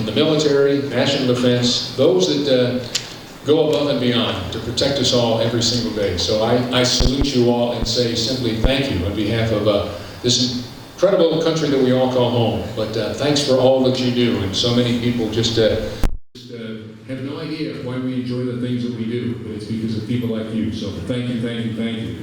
the military, national defense, those that go above and beyond to protect us all every single day. So I salute you all and say simply thank you on behalf of this incredible country that we all call home. But thanks for all that you do. And so many people just have no idea why we enjoy the things that we do, but it's because of people like you. So thank you, thank you, thank you.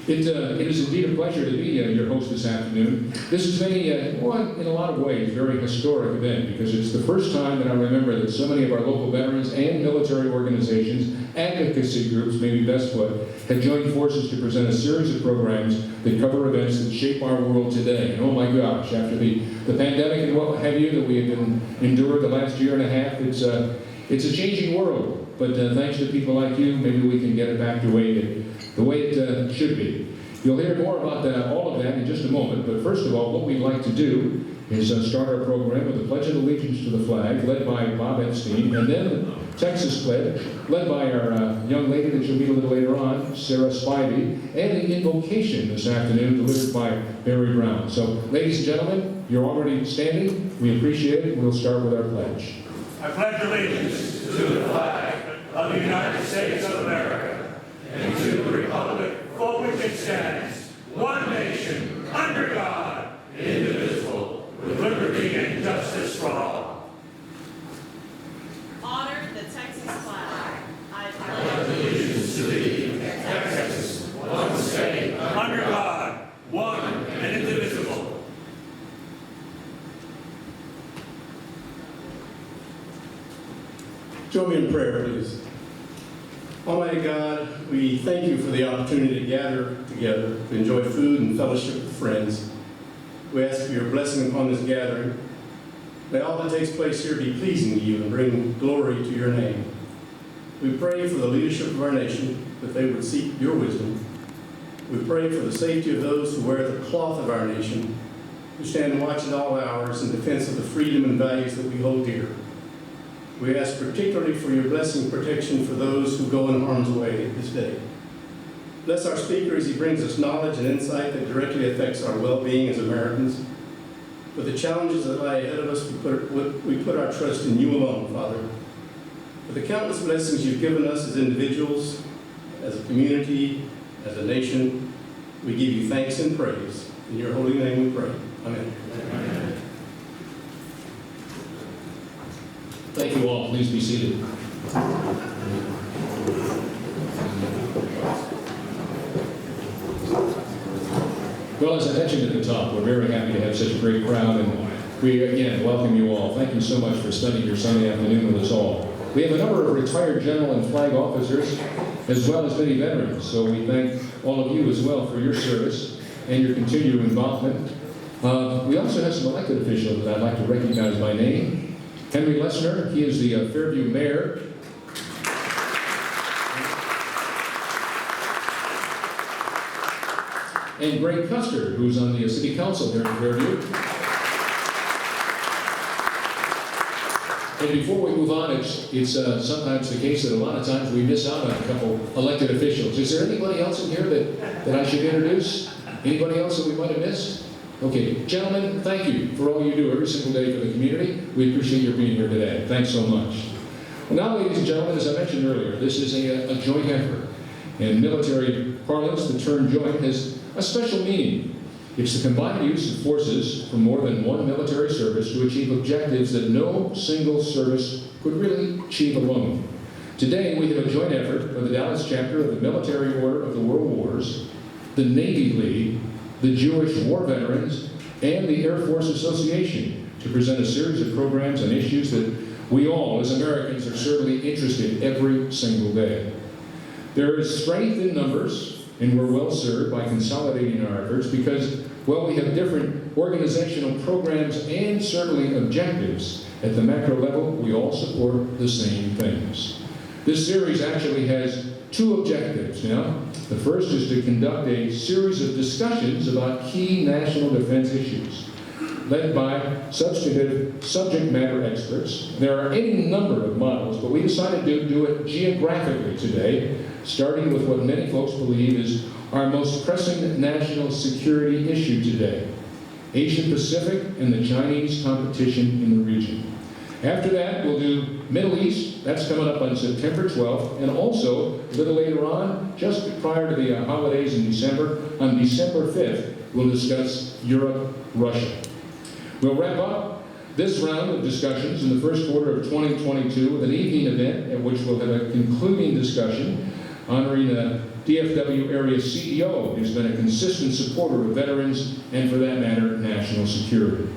It is indeed a pleasure to be your host this afternoon. This is in a lot of ways, a very historic event, because it's the first time that I remember that so many of our local veterans and military organizations, advocacy groups, maybe best put, have joined forces to present a series of programs that cover events that shape our world today. And oh my gosh, after the pandemic and what have you that we have endured the last year and a half, it's a changing world. But thanks to people like you, maybe we can get it back the way it should be. You'll hear more about all of that in just a moment, but first of all, what we'd like to do is start our program with a Pledge of Allegiance to the flag, led by Bob Epstein, and then the Texas Pledge, led by our young lady that you'll meet a little later on, Sarah Spivey, and the invocation this afternoon delivered by Barry Brown. So, ladies and gentlemen, you're already standing. We appreciate it. We'll start with our pledge. I pledge allegiance to the flag of the United States of America and to the republic for which it stands, one nation, under God, indivisible, with liberty and justice for all. Honor the Texas flag. I pledge allegiance to thee, Texas, one state, under God, one and indivisible. Join me in prayer, please. Almighty God, we thank you for the opportunity to gather together to enjoy food and fellowship with friends. We ask for your blessing upon this gathering. May all that takes place here be pleasing to you and bring glory to your name. We pray for the leadership of our nation, that they would seek your wisdom. We pray for the safety of those who wear the cloth of our nation, who stand watch at all hours in defense of the freedom and values that we hold dear. We ask particularly for your blessing and protection for those who go in harm's way this day. Bless our speaker as he brings us knowledge and insight that directly affects our well-being as Americans. For the challenges that lie ahead of us, we put our trust in you alone, Father. For the countless blessings you've given us as individuals, as a community, as a nation, we give you thanks and praise. In your holy name we pray. Amen. Amen. Thank you all. Please be seated. Well, as I mentioned at the top, we're very happy to have such a great crowd, and we again welcome you all. Thank you so much for spending your Sunday afternoon with us all. We have a number of retired general and flag officers, as well as many veterans, so we thank all of you as well for your service and your continued involvement. We also have some elected officials that I'd like to recognize by name. Henry Lessner, he is the Fairview Mayor. And Greg Custer, who's on the City Council here in Fairview. And before we move on, it's sometimes the case that a lot of times we miss out on a couple elected officials. Is there anybody else in here that I should introduce? Anybody else that we might have missed? Okay, gentlemen, thank you for all you do every single day for the community. We appreciate your being here today. Thanks so much. Well, now, ladies and gentlemen, as I mentioned earlier, this is a joint effort. In military parlance, the term joint has a special meaning. It's the combined use of forces from more than one military service to achieve objectives that no single service could really achieve alone. Today, we have a joint effort of the Dallas chapter of the Military Order of the World Wars, the Navy League, the Jewish War Veterans, and the Air Force Association to present a series of programs and issues that we all, as Americans, are certainly interested in every single day. There is strength in numbers, and we're well served by consolidating our efforts because, well, we have different organizational programs and certainly objectives. At the macro level, we all support the same things. This series actually has two objectives now. The first is to conduct a series of discussions about key national defense issues, led by substantive subject matter experts. There are any number of models, but we decided to do it geographically today, starting with what many folks believe is our most pressing national security issue today, Asia-Pacific and the Chinese competition in the region. After that, we'll do Middle East. That's coming up on September 12th. And also, a little later on, just prior to the holidays in December, on December 5th, we'll discuss Europe, Russia. We'll wrap up this round of discussions in the first quarter of 2022 with an evening event at which we'll have a concluding discussion honoring a DFW area CEO who's been a consistent supporter of veterans and, for that matter, national security.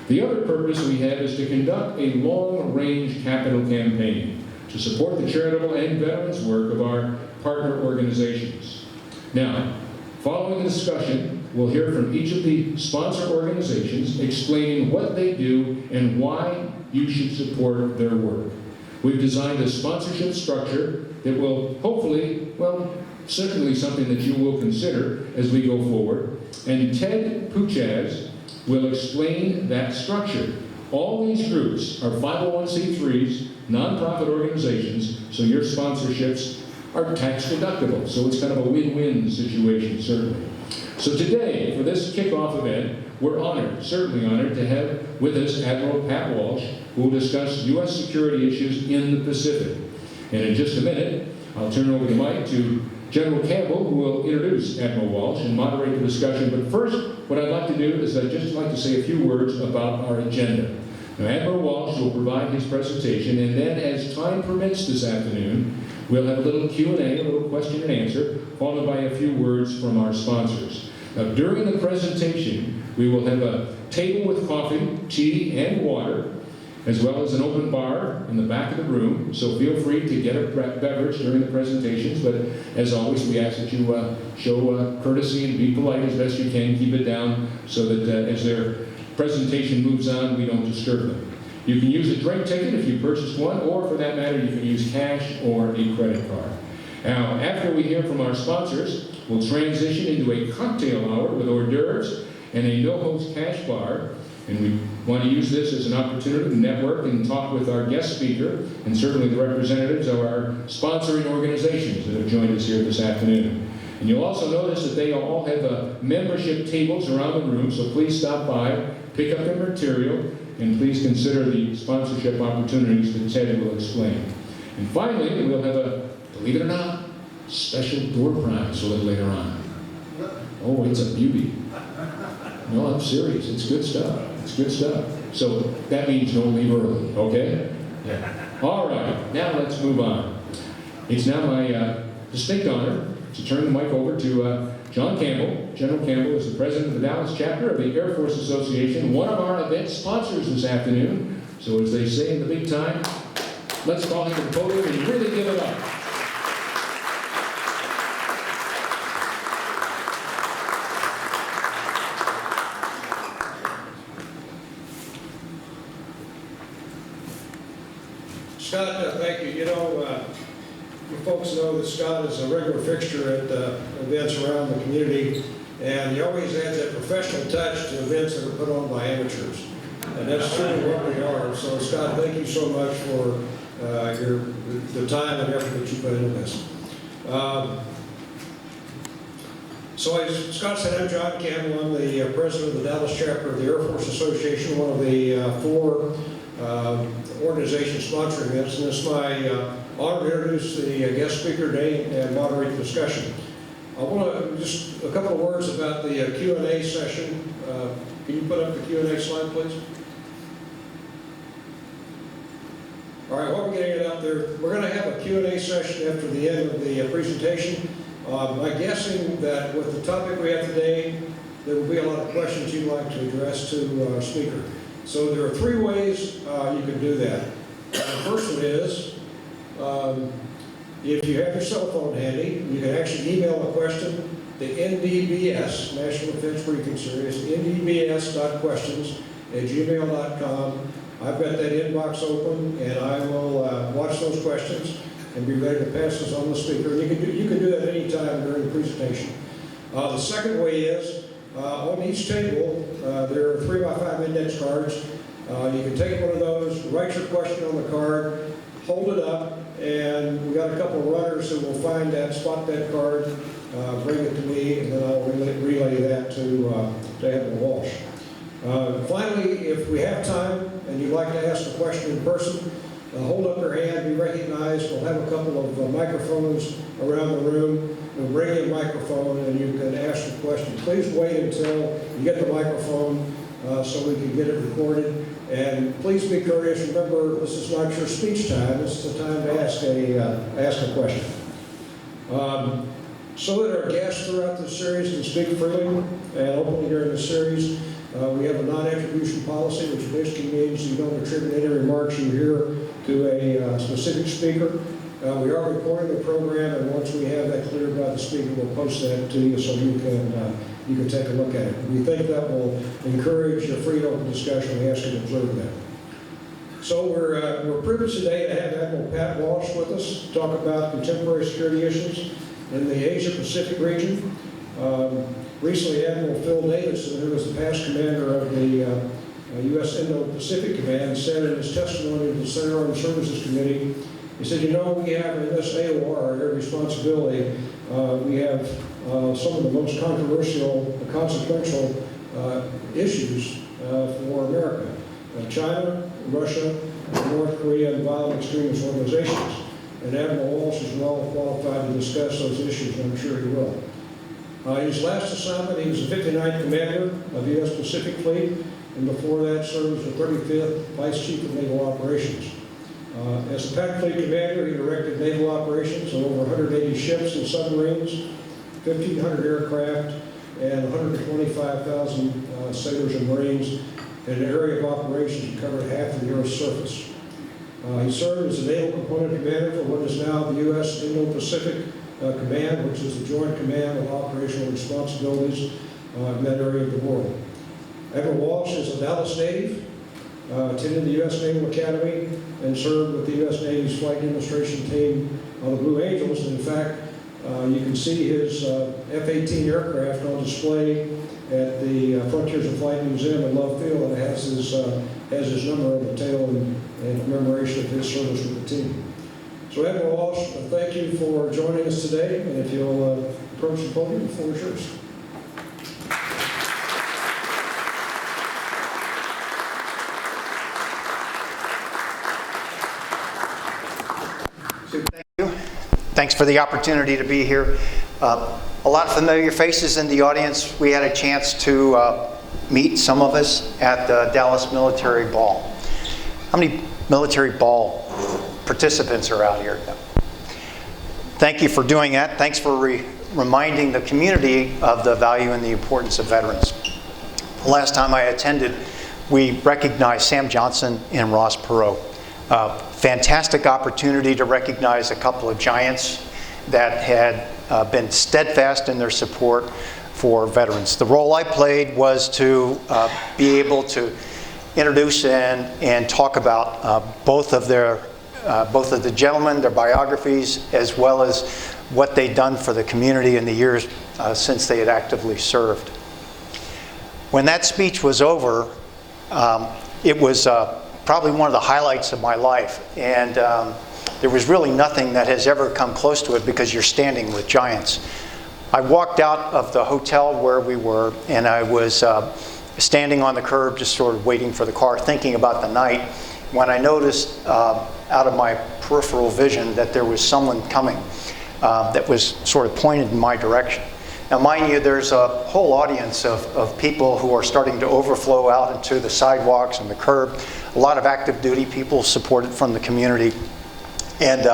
The other purpose we have is to conduct a long-range capital campaign to support the charitable and veterans work of our partner organizations. Now, following the discussion, we'll hear from each of the sponsor organizations explaining what they do and why you should support their work. We've designed a sponsorship structure that will hopefully, well, certainly something that you will consider as we go forward. And Ted Puchaz will explain that structure. All these groups are 501c3s, nonprofit organizations, so your sponsorships are tax deductible. So it's kind of a win-win situation, certainly. So today, for this kickoff event, we're honored, certainly honored, to have with us Admiral Pat Walsh, who will discuss U.S. security issues in the Pacific. And in just a minute, I'll turn over the mic to General Campbell, who will introduce Admiral Walsh and moderate the discussion. But first, what I'd like to do is I'd just like to say a few words about our agenda. Now, Admiral Walsh will provide his presentation, and then as time permits this afternoon, we'll have a little Q&A, a little question and answer, followed by a few words from our sponsors. Now, during the presentation, we will have a table with coffee, tea, and water, as well as an open bar in the back of the room, so feel free to get a beverage during the presentations, but as always, we ask that you show courtesy and be polite as best you can, keep it down, so that as their presentation moves on, we don't disturb them. You can use a drink ticket if you purchase one, or for that matter, you can use cash or a credit card. Now, after we hear from our sponsors, we'll transition into a cocktail hour with hors d'oeuvres and a no-host cash bar. And we want to use this as an opportunity to network and talk with our guest speaker, and certainly the representatives of our sponsoring organizations that have joined us here this afternoon. And you'll also notice that they all have membership tables around the room, so please stop by, pick up their material, and please consider the sponsorship opportunities that Ted will explain. And finally, we'll have a, believe it or not, special door prize a little later on. Oh, it's a beauty. No, I'm serious. It's good stuff. It's good stuff. So that means don't leave early, okay? Yeah. All right, now let's move on. It's now my distinct honor to turn the mic over to John Campbell. General Campbell is the president of the Dallas chapter of the Air Force Association, one of our event sponsors this afternoon. So as they say in the big time, let's call him to the podium and really give it up. Scott, thank you. You know, you folks know that Scott is a regular fixture at events around the community, and he always adds that professional touch to events that are put on by amateurs. And that's truly what we are. So, Scott, thank you so much for the time and effort that you put into this. So as Scott said, I'm John Campbell. I'm the president of the Dallas chapter of the Air Force Association, one of the four organizations sponsoring this, and it's my honor to introduce the guest speaker today and moderate the discussion. I want to just a couple of words about the Q&A session. Can you put up the Q&A slide, please? All right, while we're getting it up there, we're going to have a Q&A session after the end of the presentation. I'm guessing that with the topic we have today, there will be a lot of questions you'd like to address to our speaker. So there are three ways you can do that. The first one is, if you have your cell phone handy, you can actually email a question to NDBS, National Defense Briefing Series, ndbs.questions@gmail.com. I've got that inbox open, and I will watch those questions and be ready to pass those on the speaker. And you can do that any time during the presentation. The second way is, on each table, there are 3x5 index cards. You can take one of those, write your question on the card, hold it up, and we've got a couple of runners who will find that, spot that card, bring it to me, and then I'll relay that to Admiral Walsh. Finally, if we have time, and you'd like to ask a question in person, hold up your hand, be recognized. We'll have a couple of microphones around the room. We'll bring you a microphone and you can ask your question. Please wait until you get the microphone so we can get it recorded. And please be courteous. Remember, this is not your speech time. This is the time to ask a question. So that our guests throughout the series can speak freely and openly during the series, we have a non-attribution policy, which basically means you don't attribute any remarks you hear to a specific speaker. We are recording the program, and once we have that cleared by the speaker, we'll post that to you so you can take a look at it. We think that will encourage a free and open discussion. We ask you to observe that. So we're privileged today to have Admiral Pat Walsh with us to talk about contemporary security issues in the Asia-Pacific region. Recently, Admiral Phil Davidson, who was the past commander of the U.S. Indo-Pacific Command, said in his testimony to the Senate Armed Services Committee, he said, you know, we have in this AOR, Air Responsibility, we have some of the most controversial, consequential issues for America. China, Russia, North Korea, and violent extremist organizations. And Admiral Walsh is well qualified to discuss those issues, and I'm sure he will. His last assignment, he was the 59th Commander of the U.S. Pacific Fleet, and before that served as the 35th Vice Chief of Naval Operations. As the Pac Fleet Commander, he directed naval operations of over 180 ships and submarines, 1,500 aircraft, and 125,000 sailors and Marines in an area of operations that covered half of the Earth's surface. He served as the Naval Component Commander for what is now the U.S. Indo-Pacific Command, which is the joint command with operational responsibilities in that area of the world. Admiral Walsh is a Dallas native, attended the U.S. Naval Academy, and served with the U.S. Navy's flight demonstration team on the Blue Angels. And in fact, you can see his F-18 aircraft on display at the Frontiers of Flight Museum in Love Field, and it has his number on the tail in commemoration of his service with the team. So Admiral Walsh, thank you for joining us today, and if you'll approach the podium, the floor is yours. Thank you. Thanks for the opportunity to be here. A lot of familiar faces in the audience. We had a chance to meet some of us at the Dallas Military Ball. How many military ball participants are out here? Thank you for doing that. Thanks for reminding the community of the value and the importance of veterans. The last time I attended, we recognized Sam Johnson and Ross Perot. Fantastic opportunity to recognize a couple of giants that had been steadfast in their support for veterans. The role I played was to be able to introduce and talk about both of the gentlemen, their biographies, as well as what they'd done for the community in the years since they had actively served. When that speech was over, it was probably one of the highlights of my life, and there was really nothing that has ever come close to it because you're standing with giants. I walked out of the hotel where we were, and I was standing on the curb just sort of waiting for the car, thinking about the night, when I noticed out of my peripheral vision that there was someone coming that was sort of pointed in my direction. Now mind you, there's a whole audience of people who are starting to overflow out into the sidewalks and the curb. A lot of active duty people supported from the community. And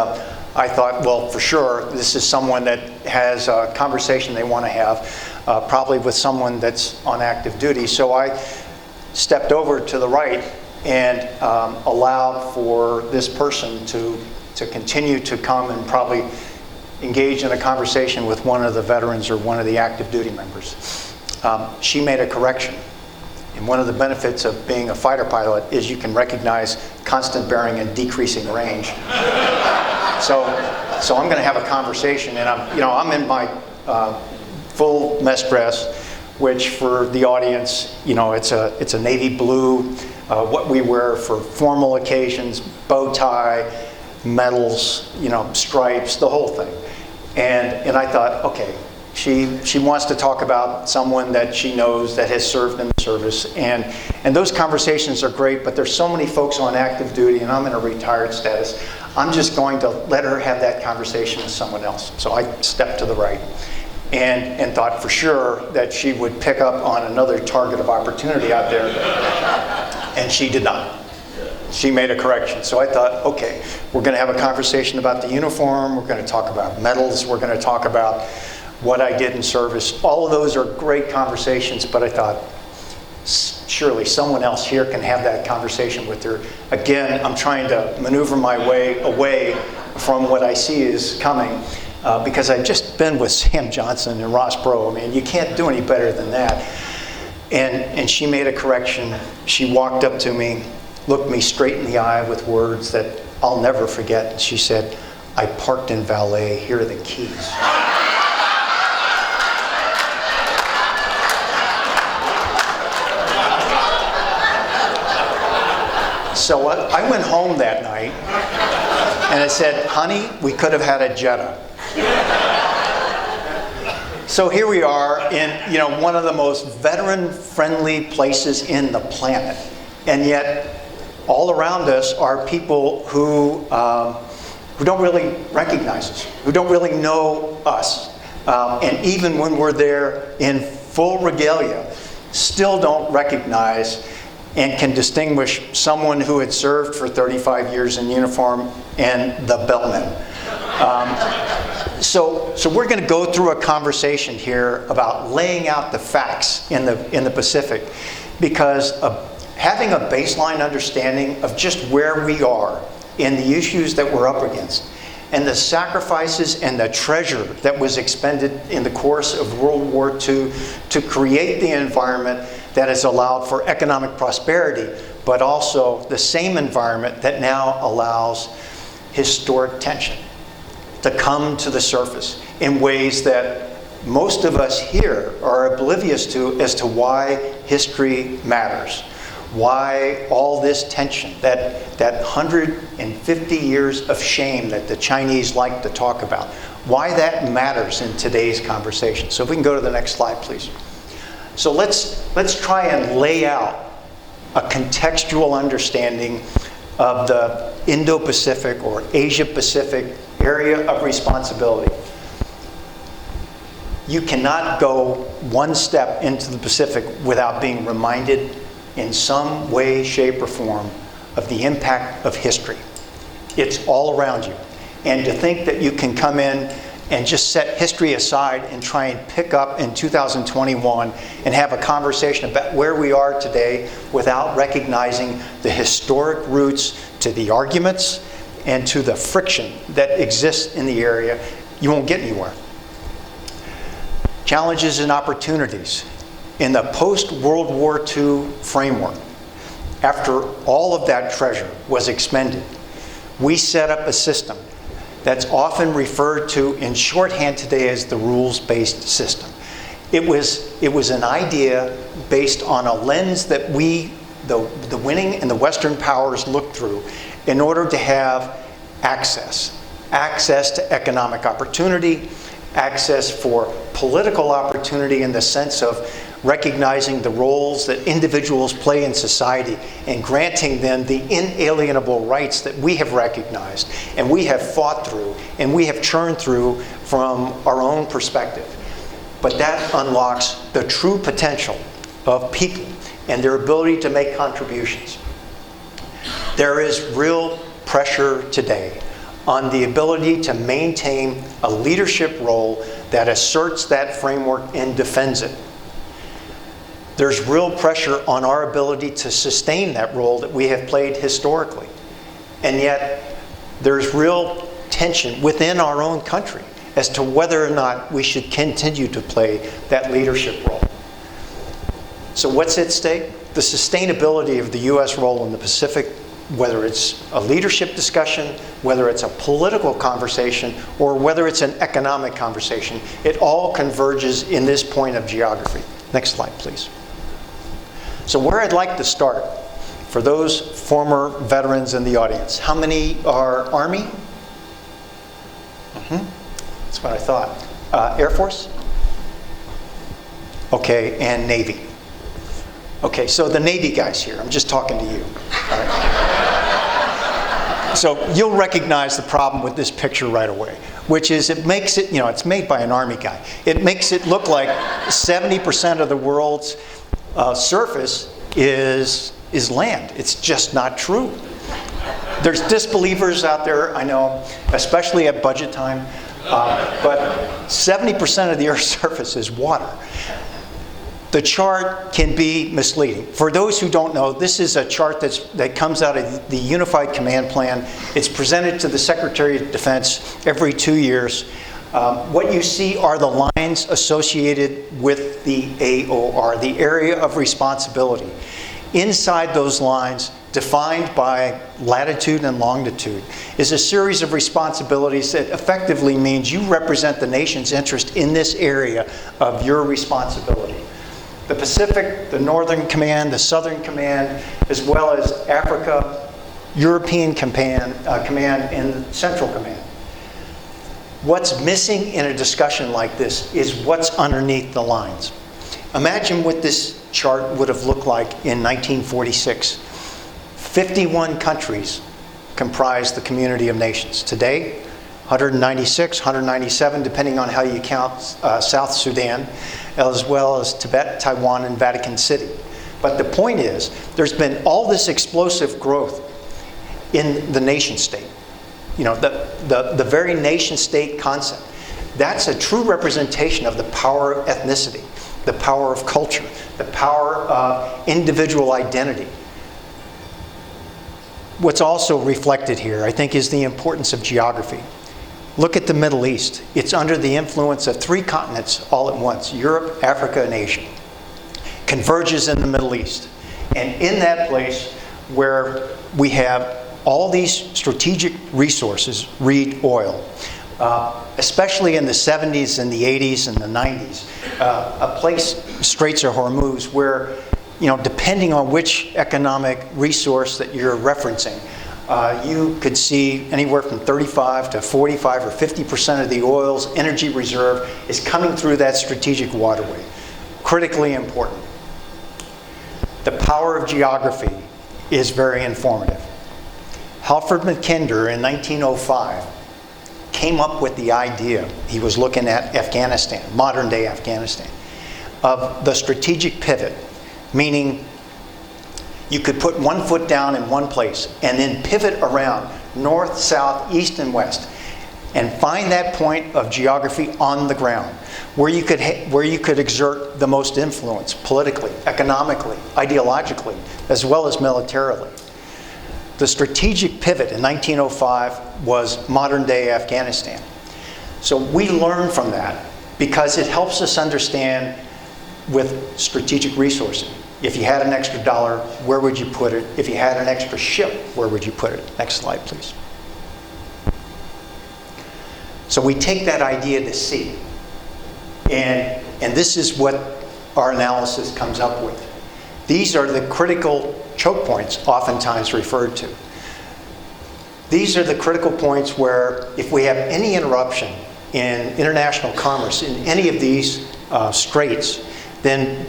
I thought, well, for sure, this is someone that has a conversation they want to have, probably with someone that's on active duty. So I stepped over to the right and allowed for this person to continue to come and probably engage in a conversation with one of the veterans or one of the active duty members. She made a correction. And one of the benefits of being a fighter pilot is you can recognize constant bearing and decreasing range. So I'm going to have a conversation, and I'm in my full mess dress, which for the audience, it's a navy blue, what we wear for formal occasions, bow tie, medals, stripes, the whole thing. And I thought, okay, She wants to talk about someone that she knows that has served in the service. And those conversations are great, but there's so many folks on active duty, and I'm in a retired status. I'm just going to let her have that conversation with someone else. So I stepped to the right and thought for sure that she would pick up on another target of opportunity out there. And she did not. She made a correction. So I thought, okay, we're going to have a conversation about the uniform. We're going to talk about medals. We're going to talk about what I did in service. All of those are great conversations, but I thought, surely someone else here can have that conversation with her. Again, I'm trying to maneuver my way away from what I see is coming because I've just been with Sam Johnson and Ross Perot. I mean, you can't do any better than that. And she made a correction. She walked up to me, looked me straight in the eye with words that I'll never forget. She said, "I parked in valet, here are the keys." So I went home that night and I said, "Honey, we could have had a Jetta." So here we are in one of the most veteran-friendly places in the planet, and yet all around us are people who don't really recognize us, who don't really know us, and even when we're there in full regalia, still don't recognize and can distinguish someone who had served for 35 years in uniform and the bellman. So we're going to go through a conversation here about laying out the facts in the Pacific, because having a baseline understanding of just where we are and the issues that we're up against, and the sacrifices and the treasure that was expended in the course of World War II to create the environment that has allowed for economic prosperity, but also the same environment that now allows historic tension to come to the surface in ways that most of us here are oblivious to as to why history matters. Why all this tension, that 150 years of shame that the Chinese like to talk about, why that matters in today's conversation. So if we can go to the next slide, please. So let's try and lay out a contextual understanding of the Indo-Pacific or Asia-Pacific area of responsibility. You cannot go one step into the Pacific without being reminded in some way, shape, or form of the impact of history. It's all around you. And to think that you can come in and just set history aside and try and pick up in 2021 and have a conversation about where we are today without recognizing the historic roots to the arguments and to the friction that exists in the area, you won't get anywhere. Challenges and opportunities. In the post-World War II framework, after all of that treasure was expended, we set up a system that's often referred to in shorthand today as the rules-based system. It was an idea based on a lens that we, the winning and the Western powers, looked through in order to have access to economic opportunity, access for political opportunity in the sense of recognizing the roles that individuals play in society and granting them the inalienable rights that we have recognized and we have fought through and we have churned through from our own perspective. But that unlocks the true potential of people and their ability to make contributions. There is real pressure today on the ability to maintain a leadership role that asserts that framework and defends it. There's real pressure on our ability to sustain that role that we have played historically. And yet, there's real tension within our own country as to whether or not we should continue to play that leadership role. So what's at stake? The sustainability of the U.S. role in the Pacific, whether it's a leadership discussion, whether it's a political conversation, or whether it's an economic conversation, it all converges in this point of geography. Next slide, please. So where I'd like to start, for those former veterans in the audience, how many are Army? That's what I thought. Air Force? okay, and Navy. Okay, so the Navy guys here, I'm just talking to you. All right. So you'll recognize the problem with this picture right away, which is it makes it, it's made by an Army guy. It makes it look like 70% of the world's surface is land. It's just not true. There's disbelievers out there, I know, especially at budget time, but 70% of the Earth's surface is water. The chart can be misleading. For those who don't know, this is a chart that comes out of the Unified Command Plan. It's presented to the Secretary of Defense every 2 years. What you see are the lines associated with the AOR, the area of responsibility. Inside those lines, defined by latitude and longitude, is a series of responsibilities that effectively means you represent the nation's interest in this area of your responsibility. The Pacific, the Northern Command, the Southern Command, as well as Africa, European Command, and the Central Command. What's missing in a discussion like this is what's underneath the lines. Imagine what this chart would have looked like in 1946. 51 countries comprise the community of nations. Today, 196, 197, depending on how you count South Sudan, as well as Tibet, Taiwan, and Vatican City. But the point is, there's been all this explosive growth in the nation state. The very nation state concept. That's a true representation of the power of ethnicity, the power of culture, the power of individual identity. What's also reflected here, I think, is the importance of geography. Look at the Middle East. It's under the influence of 3 continents all at once, Europe, Africa, and Asia. Converges in the Middle East. And in that place where we have all these strategic resources, read oil, especially in the 70s and the 80s and the 90s, a place, Straits of Hormuz, where depending on which economic resource that you're referencing, you could see anywhere from 35 to 45 or 50% of the oil's energy reserve is coming through that strategic waterway. Critically important. The power of geography is very informative. Halford Mackinder in 1905 came up with the idea, he was looking at Afghanistan, modern day Afghanistan, of the strategic pivot, meaning you could put one foot down in one place and then pivot around north, south, east, and west and find that point of geography on the ground where you could exert the most influence politically, economically, ideologically, as well as militarily. The strategic pivot in 1905 was modern day Afghanistan. So we learn from that because it helps us understand with strategic resourcing. If you had an extra dollar, where would you put it? If you had an extra ship, where would you put it? Next slide, please. So we take that idea to sea. And this is what our analysis comes up with. These are the critical choke points oftentimes referred to. These are the critical points where if we have any interruption in international commerce in any of these straits, then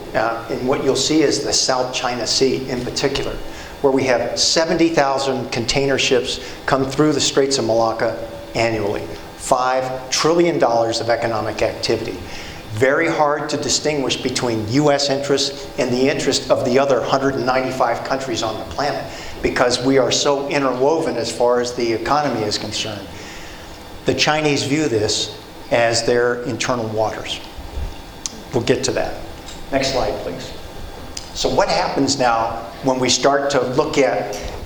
and what you'll see is the South China Sea in particular, where we have 70,000 container ships come through the Straits of Malacca annually. $5 trillion of economic activity. Very hard to distinguish between U.S. interests and the interest of the other 195 countries on the planet because we are so interwoven as far as the economy is concerned. The Chinese view this as their internal waters. We'll get to that. Next slide, please. So what happens now when we start to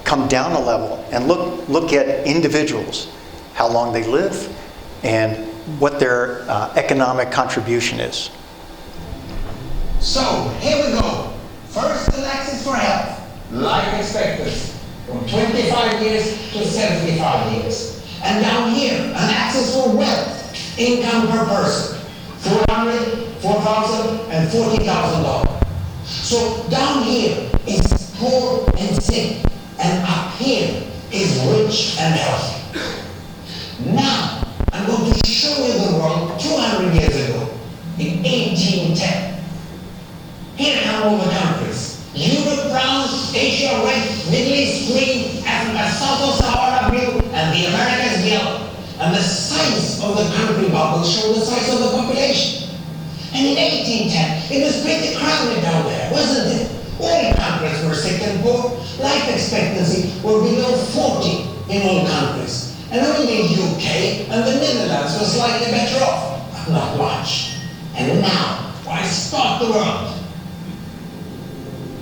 come down a level and look at individuals, how long they live, and what their economic contribution is. So, here we go. First, the access for health. Life expectancy from 25 years to 75 years. And down here, an access for wealth, income per person, $400,000, $4,000, and $40,000. So down here is poor and sick, and up here is rich and healthy. Now, I'm going to show you the world 200 years ago, in 1810. Asia red, Middle East green, Africa South of Sahara blue, and the Americas yellow. And the size of the country bubbles show the size of the population. And in 1810, it was pretty crowded down there, wasn't it? All countries were sick and poor. Life expectancy were below 40 in all countries. And only the UK and the Netherlands were slightly better off, but not much. And now, why start the world?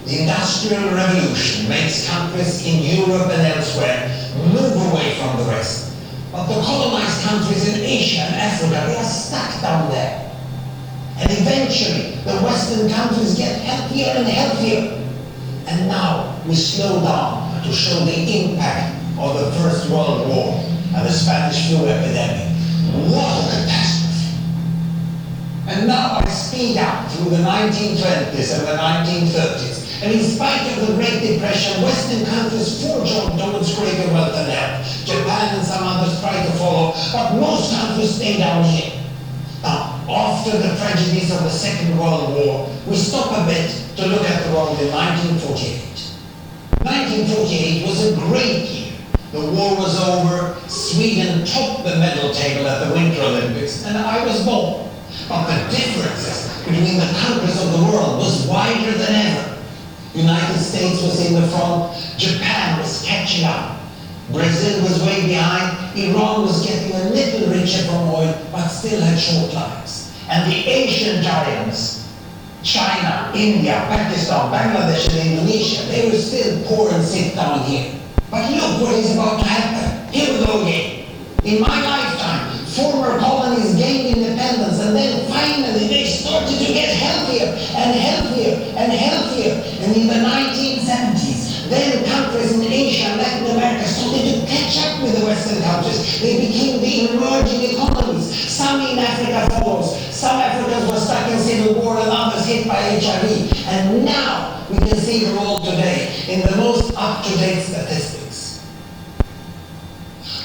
The Industrial Revolution makes countries in Europe and elsewhere move away from the rest. But the colonized countries in Asia and Africa, they are stuck down there. And eventually, the Western countries get healthier and healthier. And now, we slow down to show the impact of the First World War and the Spanish flu epidemic. What a catastrophe! And now I speed up through the 1920s and the 1930s. And in spite of the Great Depression, Western countries forge on towards greater wealth and health. Japan and some others try to follow, but most countries stay down here. Now, after the tragedies of the Second World War, we stop a bit to look at the world in 1948. 1948 was a great year. The war was over, Sweden topped the medal table at the Winter Olympics, and I was born. But the differences between the countries of the world was wider than ever. United States was in the front, Japan was catching up. Brazil was way behind, Iran was getting a little richer from oil, but still had short lives. And the Asian giants, China, India, Pakistan, Bangladesh and Indonesia, they were still poor and sick down here. But look what is about to happen. Here we go again. In my lifetime, former colonies gained independence, and then finally they started to get healthier and healthier and healthier. And in the 1970s, then countries in Asia and Latin America started to catch up with the Western countries. They became the emerging economies. Some in Africa follows. Some Africans were stuck in civil war and others hit by HIV. And now we can see the world today in the most up-to-date statistics.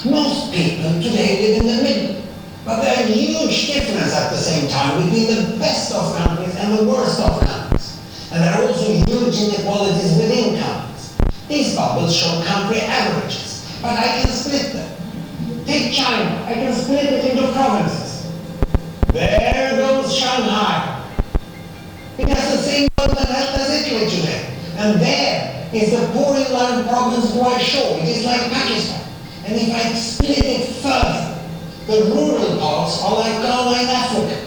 Most people today live in the middle. But there are huge differences at the same time between the best of countries and the worst of countries. And there are also huge inequalities within countries. These bubbles show country averages, but I can split them. Take China, I can split it into provinces. There goes Shanghai. It has the same wealth and health as Italy today. And there is the poor inland province White Shore. It is like Pakistan. And if I split it further, the rural parts are like Ghana in Africa.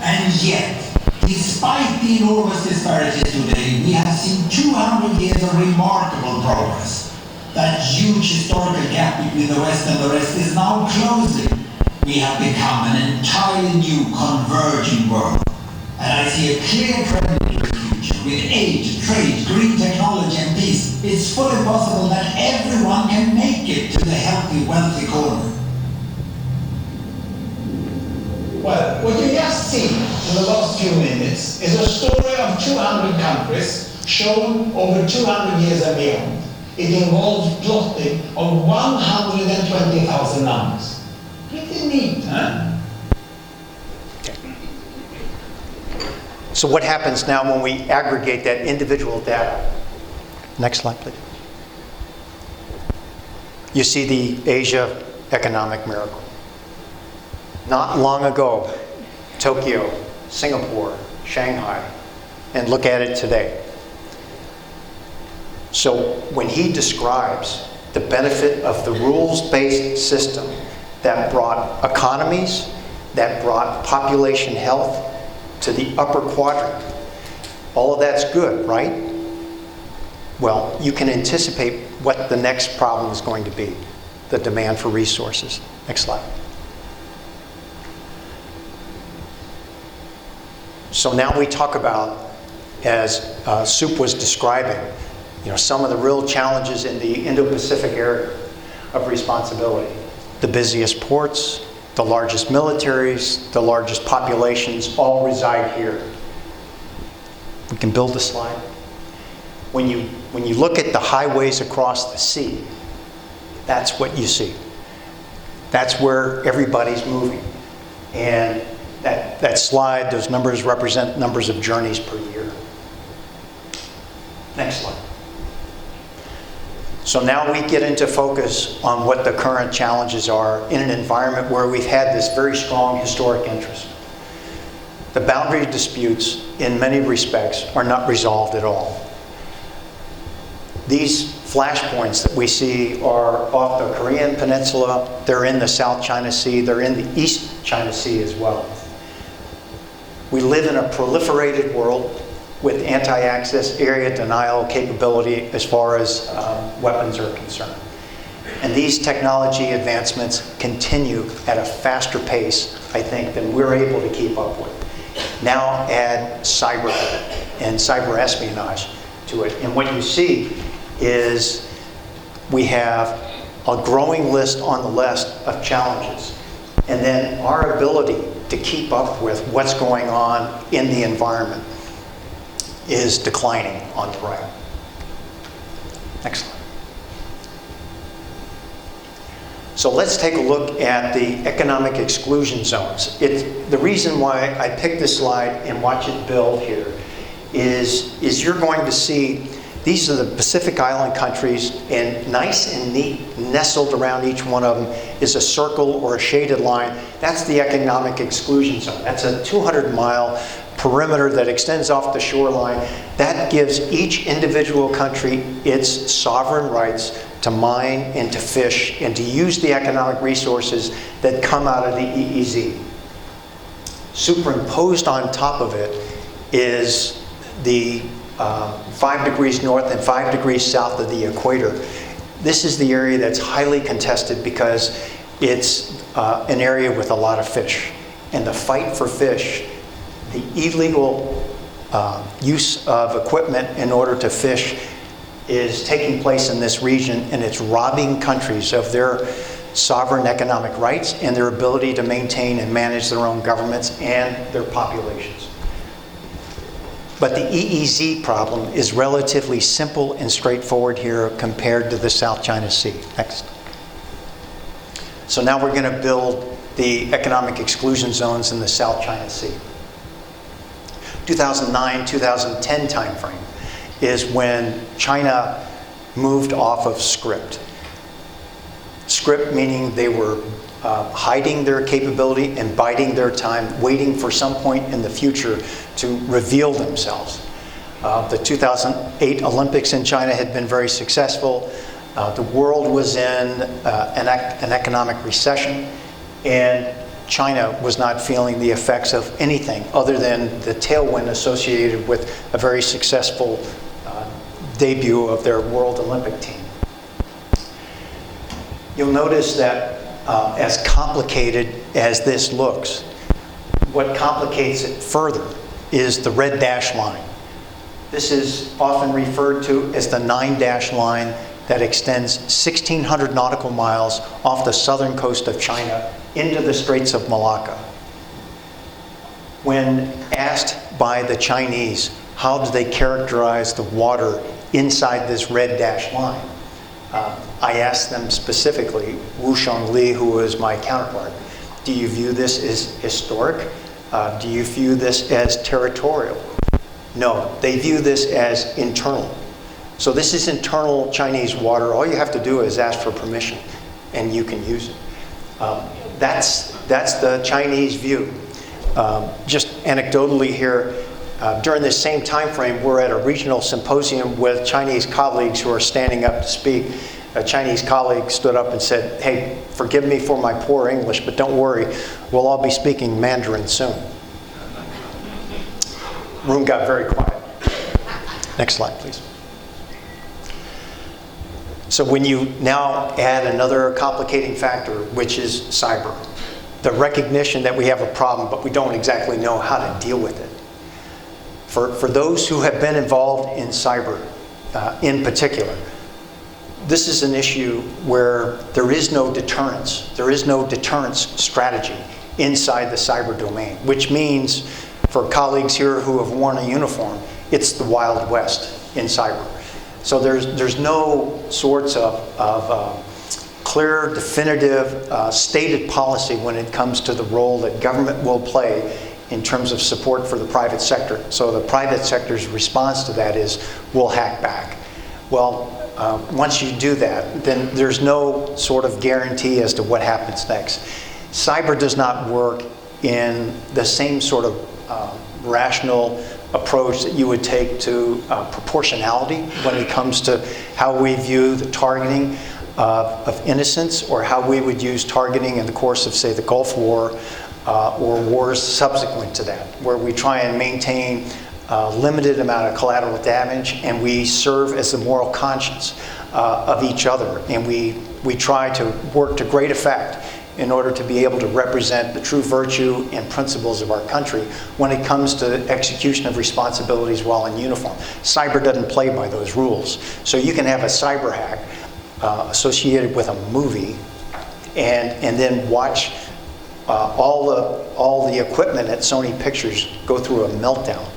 And yet, despite the enormous disparities today, we have seen 200 years of remarkable progress. That huge historical gap between the West and the rest is now closing. We have become an entirely new converging world. And I see a clear trend into the future. With aid, trade, green technology and peace, it's fully possible that everyone can make it to the healthy, wealthy corner. Well, what you just seen in the last few minutes is a story of 200 countries shown over 200 years and beyond. It involves plotting of 120,000 numbers. Pretty neat, huh? So what happens now when we aggregate that individual data? Next slide, please. You see the Asia economic miracle. Not long ago, Tokyo, Singapore, Shanghai, and look at it today. So when he describes the benefit of the rules-based system that brought economies, that brought population health to the upper quadrant, all of that's good, right? Well, you can anticipate what the next problem is going to be, the demand for resources. Next slide. So now we talk about, as Soup was describing, some of the real challenges in the Indo-Pacific area of responsibility. The busiest ports, the largest militaries, the largest populations all reside here. We can build a slide. When you look at the highways across the sea, that's what you see. That's where everybody's moving. And that slide, those numbers represent numbers of journeys per year. Next slide. So now we get into focus on what the current challenges are in an environment where we've had this very strong historic interest. The boundary disputes, in many respects, are not resolved at all. These flashpoints that we see are off the Korean Peninsula, they're in the South China Sea, they're in the East China Sea as well. We live in a proliferated world with anti-access area denial capability as far as weapons are concerned. And these technology advancements continue at a faster pace, I think, than we're able to keep up with. Now add cyber and cyber espionage to it. And what you see is we have a growing list on the list of challenges. And then our ability to keep up with what's going on in the environment is declining on the right. Next slide. So let's take a look at the economic exclusion zones. The reason why I picked this slide and watch it build here is you're going to see these are the Pacific Island countries, and nice and neat, nestled around each one of them is a circle or a shaded line. That's the economic exclusion zone. That's a 200-mile perimeter that extends off the shoreline. That gives each individual country its sovereign rights to mine and to fish and to use the economic resources that come out of the EEZ. Superimposed on top of it is the 5 degrees north and 5 degrees south of the equator. This is the area that's highly contested because it's an area with a lot of fish. And the fight for fish, the illegal use of equipment in order to fish is taking place in this region, and it's robbing countries of their sovereign economic rights and their ability to maintain and manage their own governments and their populations. But the EEZ problem is relatively simple and straightforward here compared to the South China Sea. Next. So now we're going to build the economic exclusion zones in the South China Sea. 2009-2010 timeframe is when China moved off of script. Script meaning they were hiding their capability and biding their time, waiting for some point in the future to reveal themselves. The 2008 Olympics in China had been very successful. The world was in an economic recession, and China was not feeling the effects of anything other than the tailwind associated with a very successful debut of their World Olympic team. You'll notice that as complicated as this looks, what complicates it further is the red dash line. This is often referred to as the 9-dash line that extends 1,600 nautical miles off the southern coast of China into the Straits of Malacca. When asked by the Chinese, how do they characterize the water inside this red dash line? I asked them specifically, Wu Shangli, who was my counterpart, do you view this as historic? Do you view this as territorial? No, they view this as internal. So this is internal Chinese water. All you have to do is ask for permission, and you can use it. That's the Chinese view. Just anecdotally here, during this same time frame, we're at a regional symposium with Chinese colleagues who are standing up to speak. A Chinese colleague stood up and said, "Hey, forgive me for my poor English, but don't worry, we'll all be speaking Mandarin soon." Room got very quiet. Next slide, please. So when you now add another complicating factor, which is cyber, the recognition that we have a problem, but we don't exactly know how to deal with it. For those who have been involved in cyber in particular, this is an issue where there is no deterrence. There is no deterrence strategy inside the cyber domain, which means for colleagues here who have worn a uniform, it's the Wild West in cyber. So there's no sorts of clear, definitive, stated policy when it comes to the role that government will play in terms of support for the private sector. So the private sector's response to that is, we'll hack back. Well, once you do that, then there's no sort of guarantee as to what happens next. Cyber does not work in the same sort of rational approach that you would take to proportionality when it comes to how we view the targeting of innocents, or how we would use targeting in the course of, say, the Gulf War or wars subsequent to that, where we try and maintain a limited amount of collateral damage, and we serve as the moral conscience of each other, and we try to work to great effect in order to be able to represent the true virtue and principles of our country when it comes to execution of responsibilities while in uniform. Cyber doesn't play by those rules. So you can have a cyber hack associated with a movie and then watch all the equipment at Sony Pictures go through a meltdown.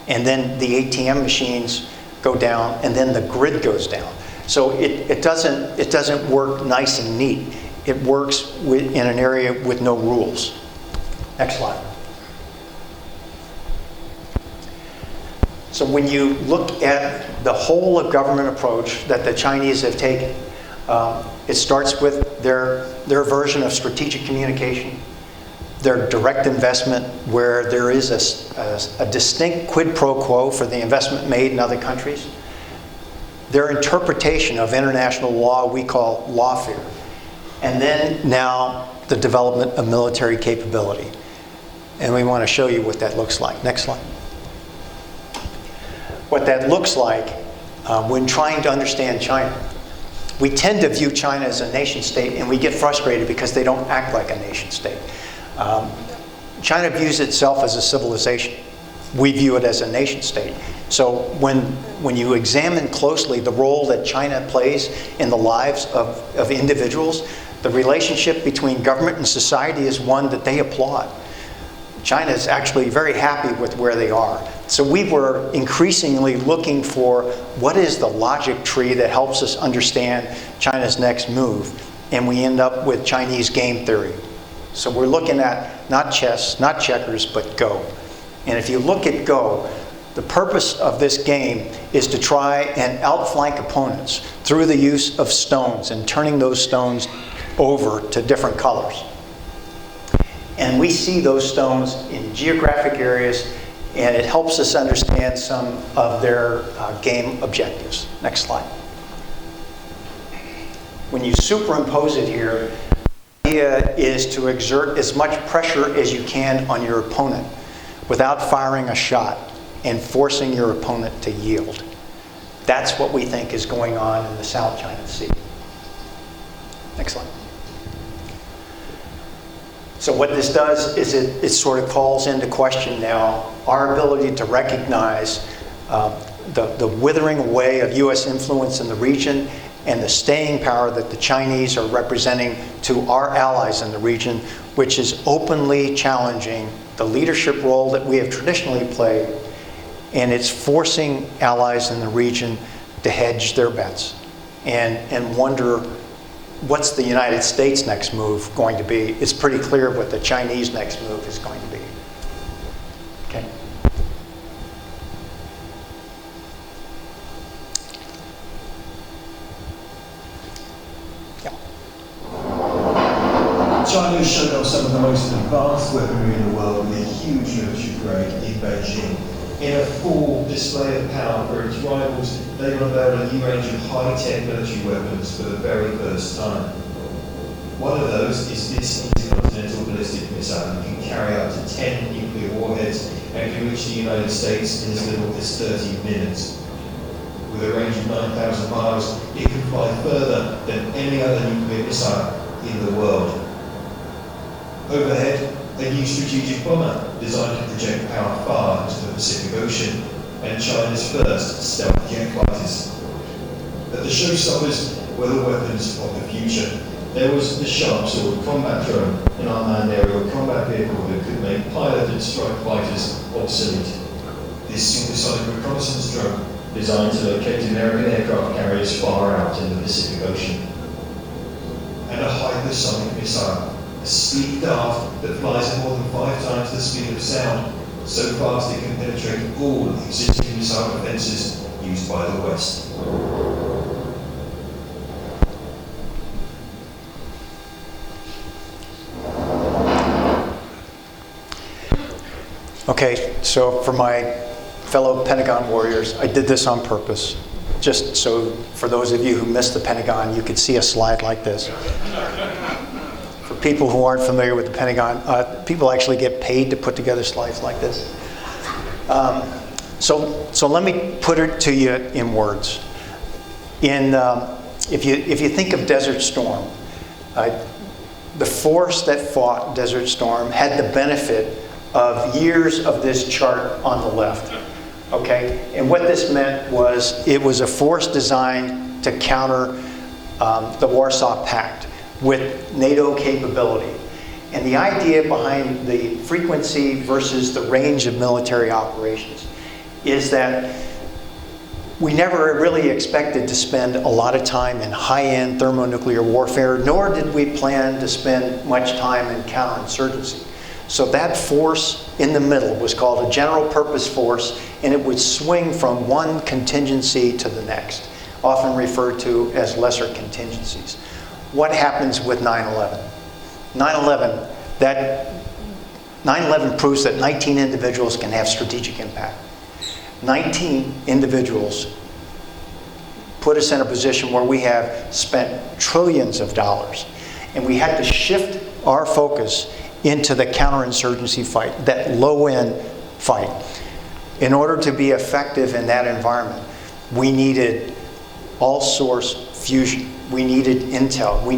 And then the ATM machines go down, and then the grid goes down. So it doesn't work nice and neat. It works in an area with no rules. Next slide. So when you look at the whole of government approach that the Chinese have taken, it starts with their version of strategic communication, their direct investment, where there is a distinct quid pro quo for the investment made in other countries, their interpretation of international law we call lawfare, and then now the development of military capability. And we want to show you what that looks like. Next slide. What that looks like when trying to understand China. We tend to view China as a nation state, and we get frustrated because they don't act like a nation state. China views itself as a civilization. We view it as a nation state. So when you examine closely the role that China plays in the lives of individuals, the relationship between government and society is one that they applaud. China is actually very happy with where they are. So we were increasingly looking for what is the logic tree that helps us understand China's next move. And we end up with Chinese game theory. So we're looking at not chess, not checkers, but Go. And if you look at Go, the purpose of this game is to try and outflank opponents through the use of stones and turning those stones over to different colors. And we see those stones in geographic areas, and it helps us understand some of their game objectives. Next slide. When you superimpose it here, the idea is to exert as much pressure as you can on your opponent without firing a shot and forcing your opponent to yield. That's what we think is going on in the South China Sea. Next slide. So what this does is it sort of calls into question now our ability to recognize the withering away of U.S. influence in the region and the staying power that the Chinese are representing to our allies in the region, which is openly challenging the leadership role that we have traditionally played, and it's forcing allies in the region to hedge their bets and wonder, what's the United States' next move going to be? It's pretty clear what the Chinese next move is going to be. Okay. Yeah. China has shown off some of the most advanced weaponry in the world with a huge military parade in Beijing. In a full display of power for its rivals, they unveiled a new range of high-tech military weapons for the very first time. One of those is this intercontinental ballistic missile that can carry up to 10 nuclear warheads and can reach the United States in as little as 30 minutes. With a range of 9,000 miles, it can fly further than any other nuclear missile in the world. Overhead, a new strategic bomber designed to project power far into the Pacific Ocean, and China's first stealth jet fighters. But the showstoppers were the weapons of the future. There was the Sharp Sword combat drone, an unmanned aerial combat vehicle that could make piloted strike fighters obsolete. This supersonic reconnaissance drone, designed to locate American aircraft carriers far out in the Pacific Ocean. And a hypersonic missile, a sleek dart that flies at more than 5 times the speed of sound, so fast it can penetrate all of the existing missile defences used by the West. Okay, so for my fellow Pentagon warriors, I did this on purpose, just so for those of you who missed the Pentagon, you could see a slide like this. For people who aren't familiar with the Pentagon, people actually get paid to put together slides like this. So let me put it to you in words. If you think of Desert Storm, the force that fought Desert Storm had the benefit of years of this chart on the left. Okay, and what this meant was it was a force designed to counter the Warsaw Pact with NATO capability. And the idea behind the frequency versus the range of military operations is that we never really expected to spend a lot of time in high-end thermonuclear warfare, nor did we plan to spend much time in counterinsurgency. So that force in the middle was called a general purpose force, and it would swing from one contingency to the next, often referred to as lesser contingencies. What happens with 9/11? 9/11 proves that 19 individuals can have strategic impact. 19 individuals put us in a position where we have spent trillions of dollars, and we had to shift our focus into the counterinsurgency fight, that low-end fight. In order to be effective in that environment, we needed all-source fusion. We needed intel. We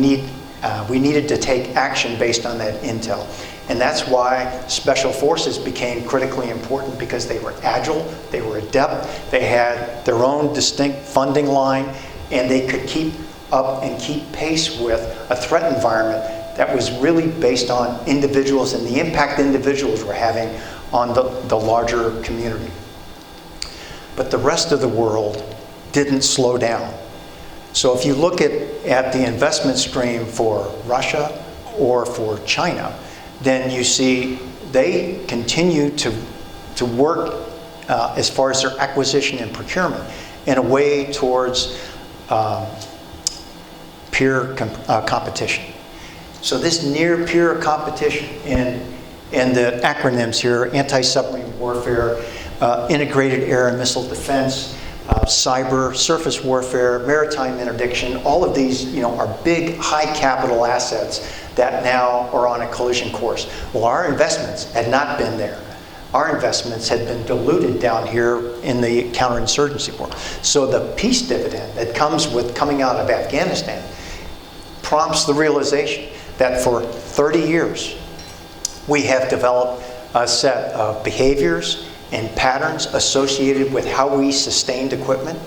needed to take action based on that intel. And that's why special forces became critically important, because they were agile, they were adept, they had their own distinct funding line, and they could keep up and keep pace with a threat environment that was really based on individuals and the impact individuals were having on the larger community. But the rest of the world didn't slow down. So if you look at the investment stream for Russia or for China, then you see they continue to work as far as their acquisition and procurement in a way towards peer competition. So this near peer competition, and the acronyms here: anti-submarine warfare, integrated air and missile defense, cyber, surface warfare, maritime interdiction, all of these are big, high capital assets that now are on a collision course. Well, our investments had not been there. Our investments had been diluted down here in the counterinsurgency war. So the peace dividend that comes with coming out of Afghanistan prompts the realization that for 30 years we have developed a set of behaviors and patterns associated with how we sustained equipment,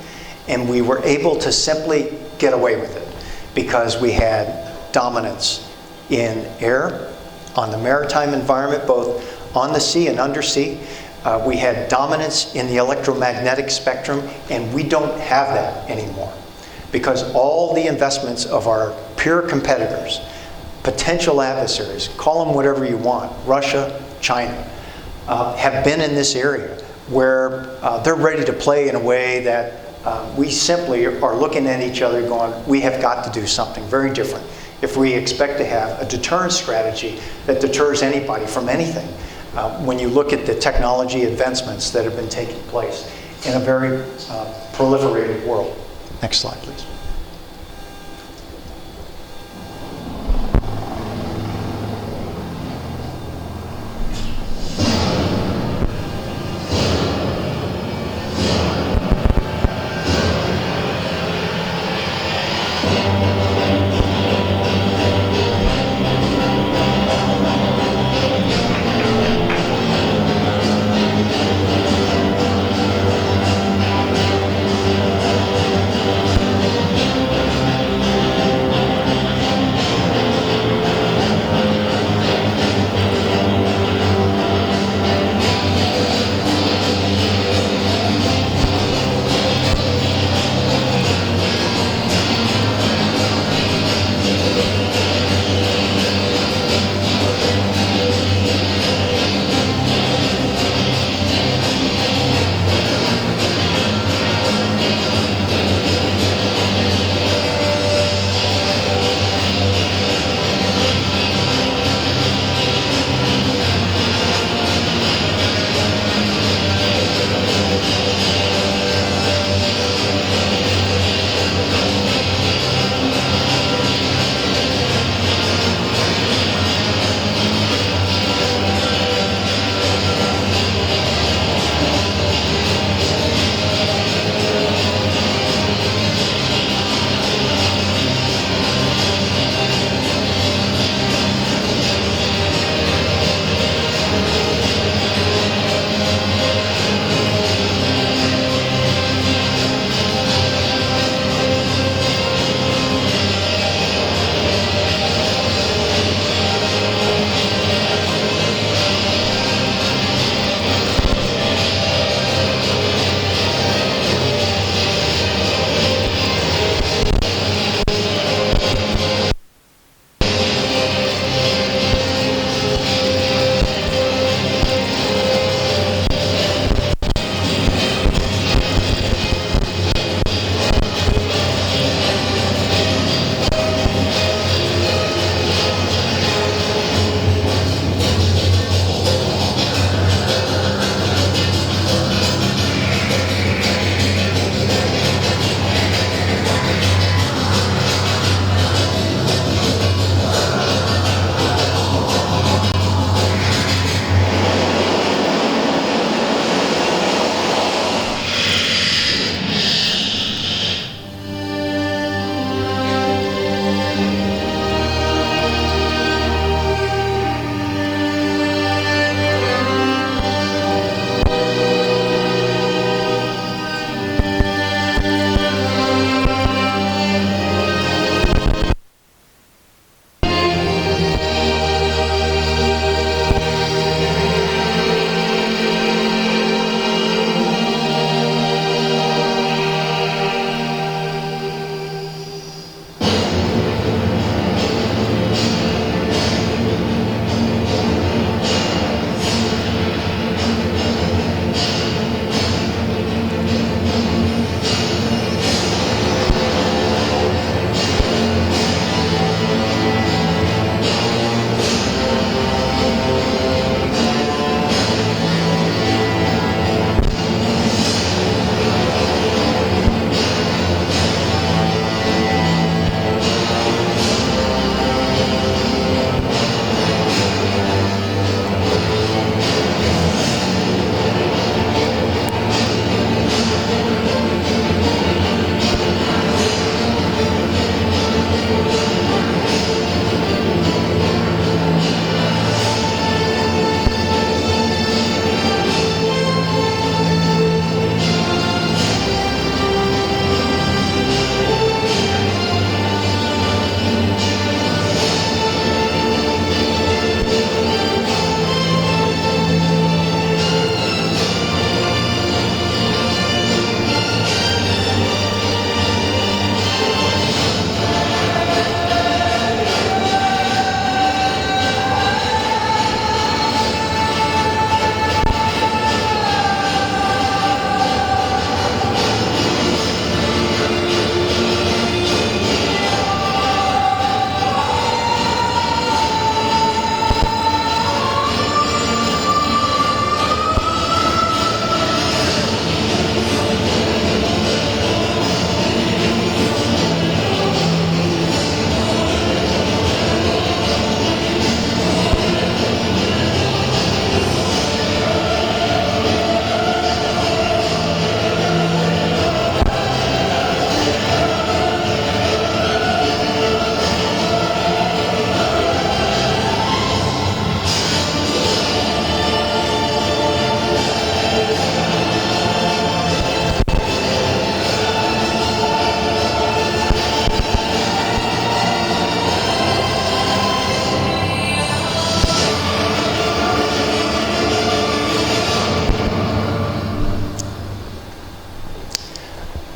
and we were able to simply get away with it because we had dominance in air, on the maritime environment, both on the sea and undersea. We had dominance in the electromagnetic spectrum, and we don't have that anymore because all the investments of our peer competitors, potential adversaries, call them whatever you want, Russia, China, have been in this area where they're ready to play in a way that we simply are looking at each other going, we have got to do something very different if we expect to have a deterrence strategy that deters anybody from anything. When you look at the technology advancements that have been taking place in a very proliferated world. Next slide, please.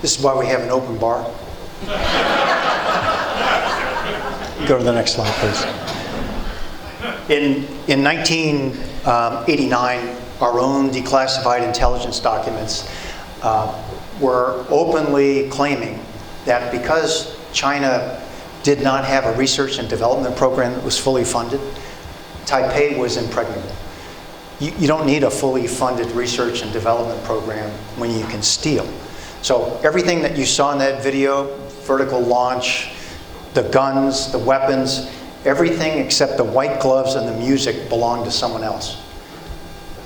This is why we have an open bar. Go to the next slide, please. In 1989, our own declassified intelligence documents were openly claiming that because China did not have a research and development program that was fully funded, Taipei was impregnable. You don't need a fully funded research and development program when you can steal. So everything that you saw in that video, vertical launch, the guns, the weapons, everything except the white gloves and the music belonged to someone else.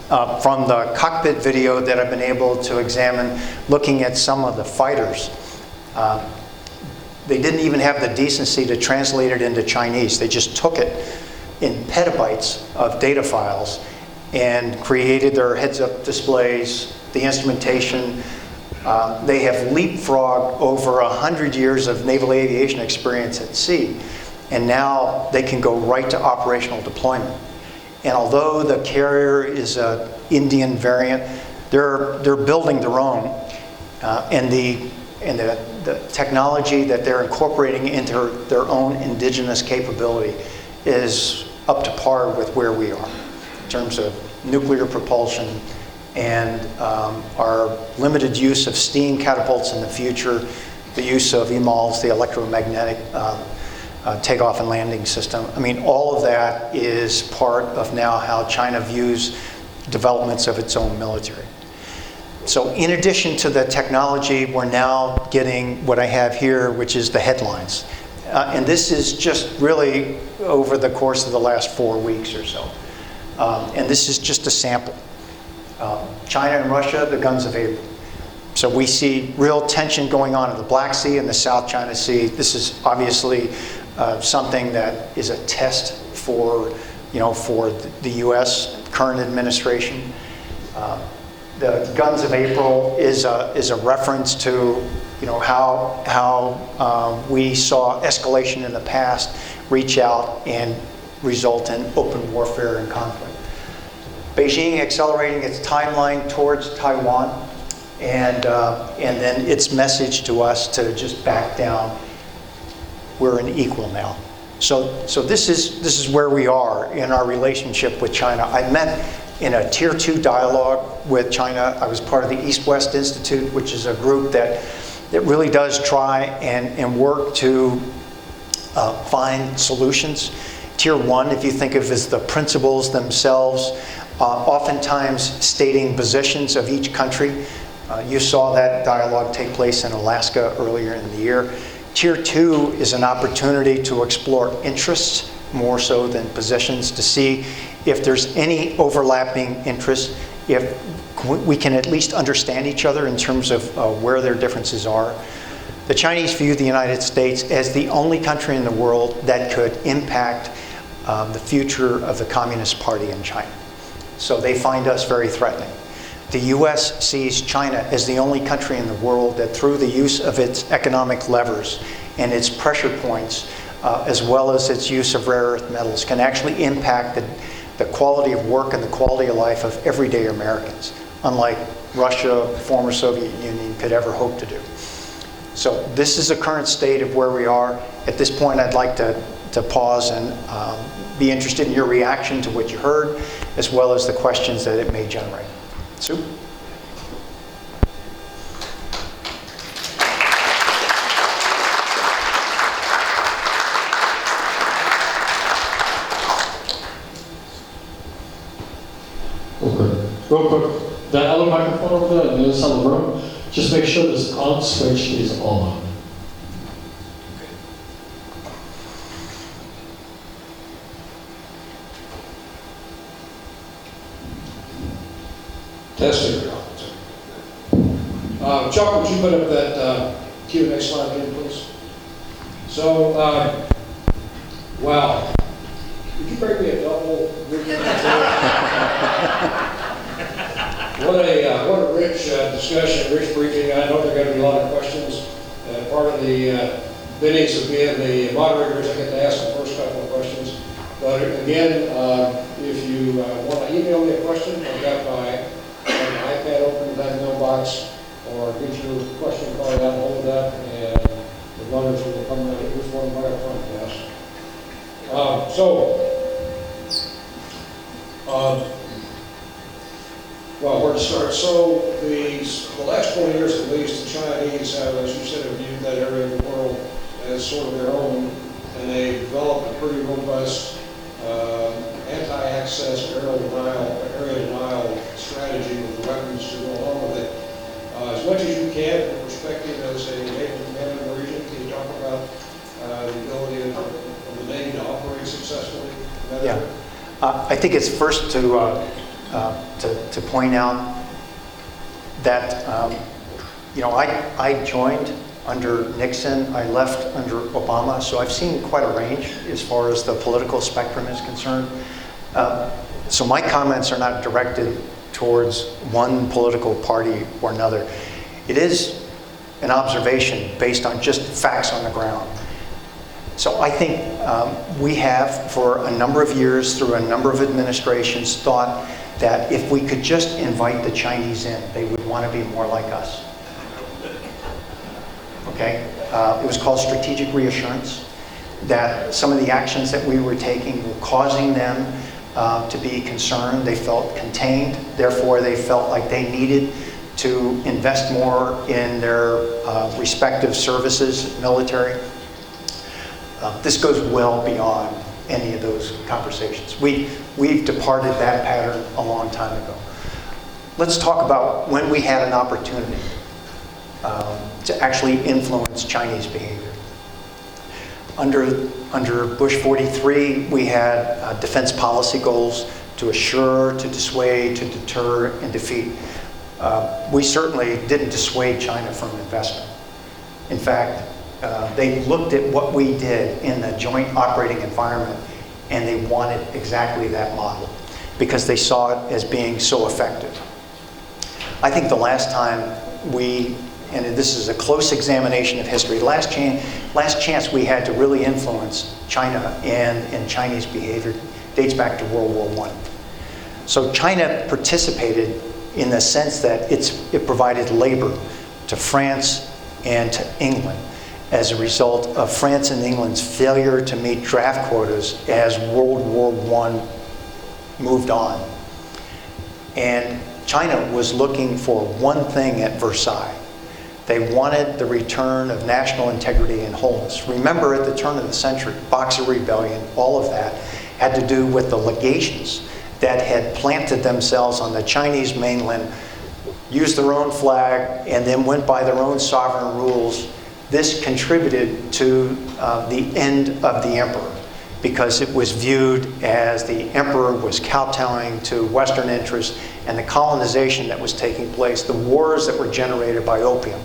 From the cockpit video that I've been able to examine, looking at some of the fighters, they didn't even have the decency to translate it into Chinese. They just took it in petabytes of data files and created their heads-up displays, the instrumentation. They have leapfrogged over 100 years of naval aviation experience at sea, and now they can go right to operational deployment. And although the carrier is an Indian variant, they're building their own, and the technology that they're incorporating into their own indigenous capability is up to par with where we are in terms of nuclear propulsion and our limited use of steam catapults in the future, the use of EMALS, the electromagnetic takeoff and landing system. I mean, all of that is part of now how China views developments of its own military. So in addition to the technology, we're now getting what I have here, which is the headlines. And this is just really over the course of the last 4 weeks or so. And this is just a sample. China and Russia, the guns of April. So we see real tension going on in the Black Sea and the South China Sea. This is obviously something that is a test for, for the U.S. current administration. The guns of April is a reference to, how we saw escalation in the past reach out and result in open warfare and conflict. Beijing accelerating its timeline towards Taiwan, and then its message to us to just back down. We're an equal now. So this is where we are in our relationship with China. I met in a Tier 2 dialogue with China. I was part of the East-West Institute, which is a group that really does try and work to find solutions. Tier 1, if you think of as the principles themselves, oftentimes stating positions of each country. You saw that dialogue take place in Alaska earlier in the year. Tier 2 is an opportunity to explore interests more so than positions, to see if there's any overlapping interests, if we can at least understand each other in terms of where their differences are. The Chinese view the United States as the only country in the world that could impact the future of the Communist Party in China. So they find us very threatening. The U.S. sees China as the only country in the world that, through the use of its economic levers and its pressure points, as well as its use of rare earth metals, can actually impact the quality of work and the quality of life of everyday Americans, unlike Russia, former Soviet Union, could ever hope to do. So this is the current state of where we are. At this point, I'd like to pause and be interested in your reaction to what you heard, as well as the questions that it may generate. Sue? Real quick, that other microphone over there on the other side of the room, just make sure this on switch is on. Testing. Chuck, would you put up that Q&A slide again, please? So, wow. Would you bring me a double? What a rich discussion, rich briefing. I know there are going to be a lot of questions. Part of the biddings of being the moderators, I get to ask the first couple of questions. But again, if you want to email me a question, I've got my iPad open in that mailbox, or get your question card out So, well, where to start? So, the last 20 years at least, the Chinese have, as you said, have viewed that area of the world as sort of their own, and they developed a pretty robust anti-access area denial strategy with the weapons to go along with it. As much as you can, from perspective as a naval commander in the region, can you talk about the ability of the Navy to operate successfully? Yeah. I think it's first to point out that, you know, I joined under Nixon, I left under Obama, so I've seen quite a range as far as the political spectrum is concerned. So my comments are not directed towards one political party or another. It is an observation based on just facts on the ground. So I think we have, for a number of years, through a number of administrations, thought that if we could just invite the Chinese in, they would want to be more like us. Okay? It was called strategic reassurance, that some of the actions that we were taking were causing them to be concerned. They felt contained, therefore they felt like they needed to invest more in their respective services, military. This goes well beyond any of those conversations. We've departed that pattern a long time ago. Let's talk about when we had an opportunity to actually influence Chinese behavior. Under Bush 43, we had defense policy goals to assure, to dissuade, to deter, and defeat. We certainly didn't dissuade China from investment. In fact, they looked at what we did in the joint operating environment, and they wanted exactly that model because they saw it as being so effective. I think the last time and this is a close examination of history, last chance we had to really influence China and Chinese behavior dates back to World War I. So China participated in the sense that it provided labor to France and to England as a result of France and England's failure to meet draft quotas as World War I moved on. And China was looking for one thing at Versailles. They wanted the return of national integrity and wholeness. Remember, at the turn of the century, Boxer Rebellion, all of that had to do with the legations that had planted themselves on the Chinese mainland, used their own flag, and then went by their own sovereign rules. This contributed to the end of the emperor because it was viewed as the emperor was kowtowing to Western interests and the colonization that was taking place, the wars that were generated by opium.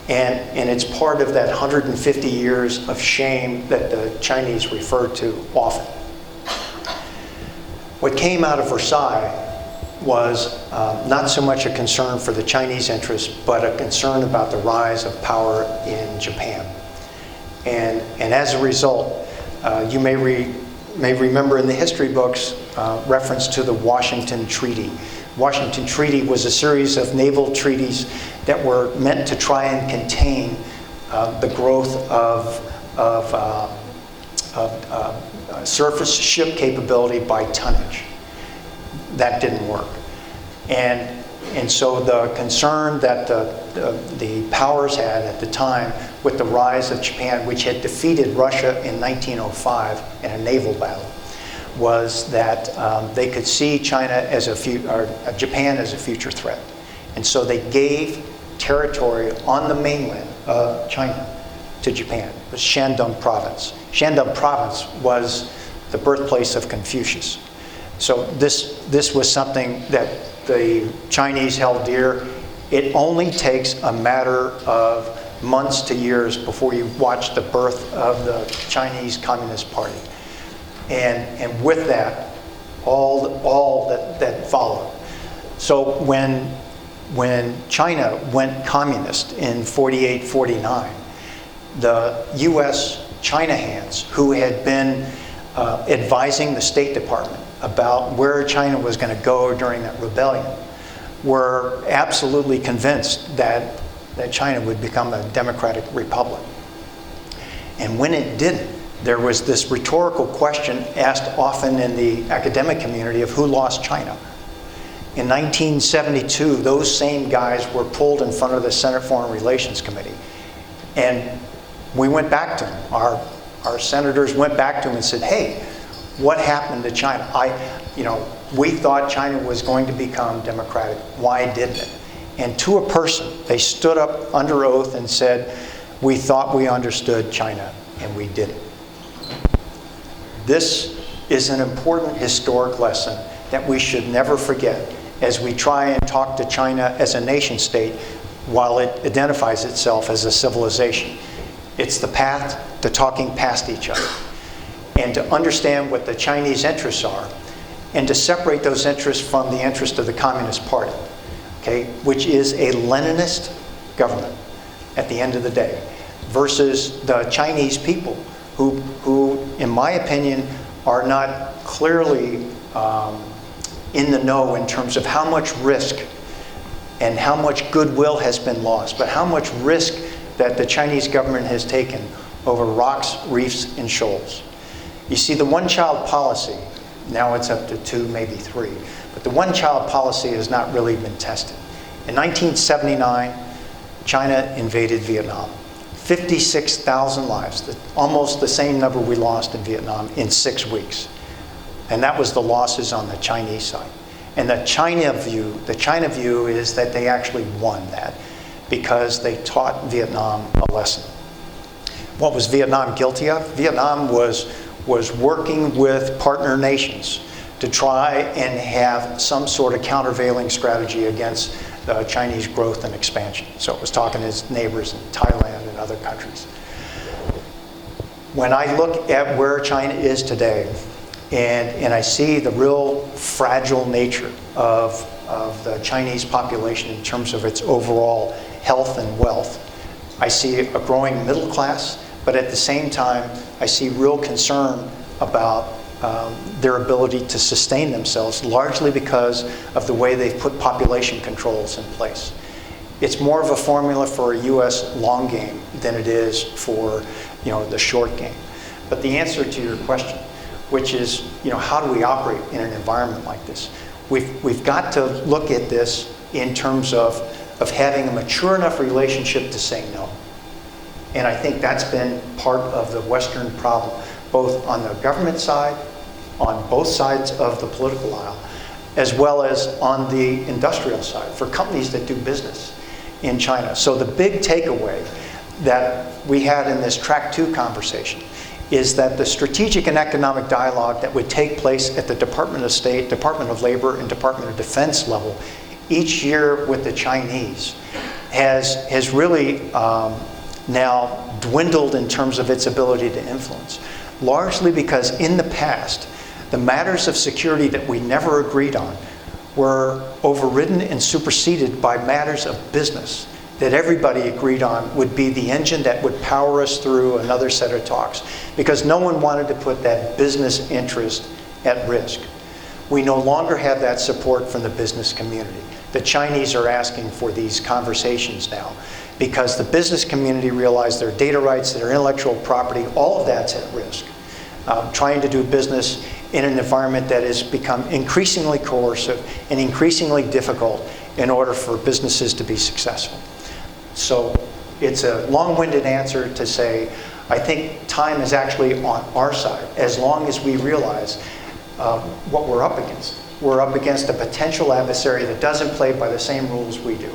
And it's part of that 150 years of shame that the Chinese refer to often. What came out of Versailles was not so much a concern for the Chinese interests, but a concern about the rise of power in Japan. And as a result, you may remember in the history books reference to the Washington Treaty. Washington Treaty was a series of naval treaties that were meant to try and contain the growth of surface ship capability by tonnage. That didn't work. And so the concern that the powers had at the time with the rise of Japan, which had defeated Russia in 1905 in a naval battle, was that they could see China as Japan as a future threat. And so they gave territory on the mainland of China to Japan. It was Shandong Province. Shandong Province was the birthplace of Confucius. So this was something that the Chinese held dear. It only takes a matter of months to years before you watch the birth of the Chinese Communist Party. And with that, all that followed. So when China went communist in 48, 49, the US China hands, who had been advising the State Department about where China was going to go during that rebellion, were absolutely convinced that China would become a democratic republic. And when it didn't, there was this rhetorical question asked often in the academic community of who lost China. In 1972, those same guys were pulled in front of the Senate Foreign Relations Committee. And we went back to them. Our senators went back to them and said, hey, what happened to China? We thought China was going to become democratic. Why didn't it? And to a person, they stood up under oath and said, we thought we understood China, and we didn't. This is an important historic lesson that we should never forget as we try and talk to China as a nation state while it identifies itself as a civilization. It's the path to talking past each other and to understand what the Chinese interests are and to separate those interests from the interest of the Communist Party, okay, which is a Leninist government at the end of the day, versus the Chinese people who in my opinion, are not clearly in the know in terms of how much risk and how much goodwill has been lost, but how much risk that the Chinese government has taken over rocks, reefs, and shoals. You see, the one-child policy, now it's up to 2, maybe 3, but the one-child policy has not really been tested. In 1979, China invaded Vietnam. 56,000 lives, almost the same number we lost in Vietnam in 6 weeks. And that was the losses on the Chinese side. And the China view is that they actually won that because they taught Vietnam a lesson. What was Vietnam guilty of? Vietnam was working with partner nations to try and have some sort of countervailing strategy against the Chinese growth and expansion. So it was talking to its neighbors in Thailand and other countries. When I look at where China is today, and I see the real fragile nature of the Chinese population in terms of its overall health and wealth, I see a growing middle class, but at the same time, I see real concern about their ability to sustain themselves, largely because of the way they've put population controls in place. It's more of a formula for a U.S. long game than it is for the short game. But the answer to your question, which is how do we operate in an environment like this? We've got to look at this in terms of having a mature enough relationship to say no. And I think that's been part of the Western problem, both on the government side, on both sides of the political aisle, as well as on the industrial side for companies that do business in China. So the big takeaway that we had in this Track 2 conversation is that the strategic and economic dialogue that would take place at the Department of State, Department of Labor, and Department of Defense level each year with the Chinese has really now dwindled in terms of its ability to influence, largely because in the past, the matters of security that we never agreed on were overridden and superseded by matters of business that everybody agreed on would be the engine that would power us through another set of talks, because no one wanted to put that business interest at risk. We no longer have that support from the business community. The Chinese are asking for these conversations now because the business community realized their data rights, their intellectual property, all of that's at risk. Trying to do business in an environment that has become increasingly coercive and increasingly difficult in order for businesses to be successful. So it's a long-winded answer to say, I think time is actually on our side, as long as we realize what we're up against. We're up against a potential adversary that doesn't play by the same rules we do.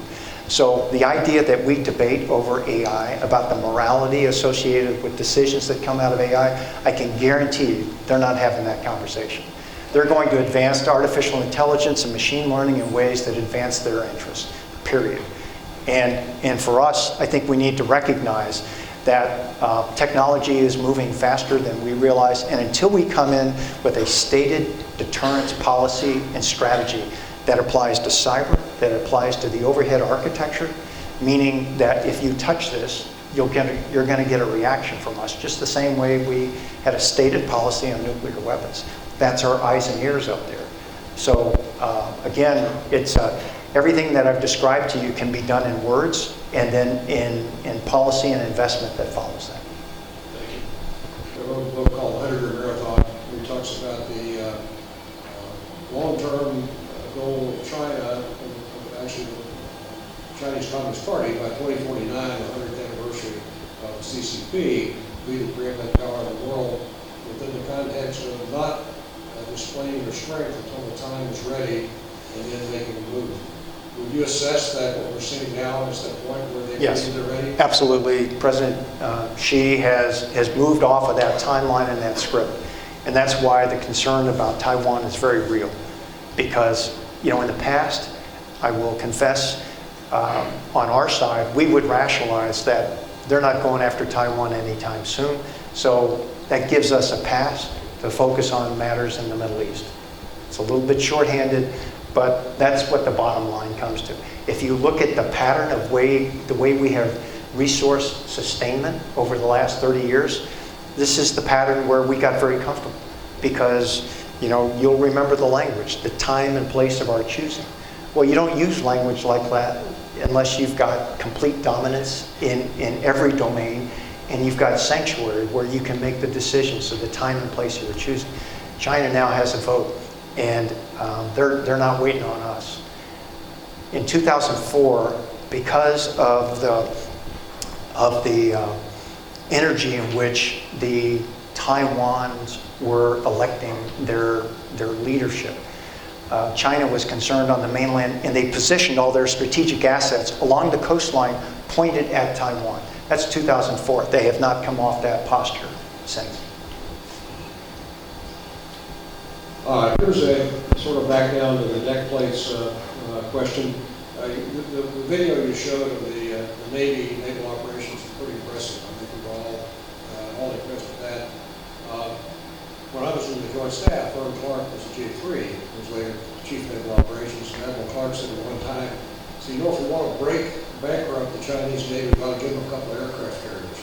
So the idea that we debate over AI, about the morality associated with decisions that come out of AI, I can guarantee you they're not having that conversation. They're going to advance artificial intelligence and machine learning in ways that advance their interests, period. And for us, I think we need to recognize that technology is moving faster than we realize, and until we come in with a stated deterrence policy and strategy that applies to cyber, that applies to the overhead architecture, meaning that if you touch this, you're going to get a reaction from us, just the same way we had a stated policy on nuclear weapons. That's our eyes and ears out there. So again, it's everything that I've described to you can be done in words, and then in policy and investment that follows that. Thank you. about the long-term goal of China, actually the Chinese Communist Party, by 2049, the 100th anniversary of the CCP, be the preeminent power of the world within the context of not displaying their strength until the time is ready and then making a move. Would you assess that what we're seeing now is that point where they Yes, believe they're ready? absolutely. President Xi has moved off of that timeline and that script. And that's why the concern about Taiwan is very real. Because, in the past, I will confess, on our side, we would rationalize that they're not going after Taiwan anytime soon. So that gives us a pass to focus on matters in the Middle East. It's a little bit shorthanded, but that's what the bottom line comes to. If you look at the pattern of the way we have resource sustainment over the last 30 years, this is the pattern where we got very comfortable. Because, you'll remember the language, the time and place of our choosing. Well, you don't use language like that unless you've got complete dominance in every domain, and you've got sanctuary where you can make the decisions, so the time and place of your choosing. China now has a vote, and they're not waiting on us. In 2004, because of the energy in which the Taiwans were electing their leadership, China was concerned on the mainland, and they positioned all their strategic assets along the coastline pointed at Taiwan. That's 2004. They have not come off that posture since. Here's a sort of back down to the deck plates question. The video you showed of the Navy naval operations is pretty impressive. I think we're all impressed with that. When I was in the Joint Staff, Admiral Clark was the J3, was later Chief Naval Operations, and Admiral Clark said at one time, so if we want to bankrupt the Chinese Navy, we ought to give them a couple of aircraft carriers.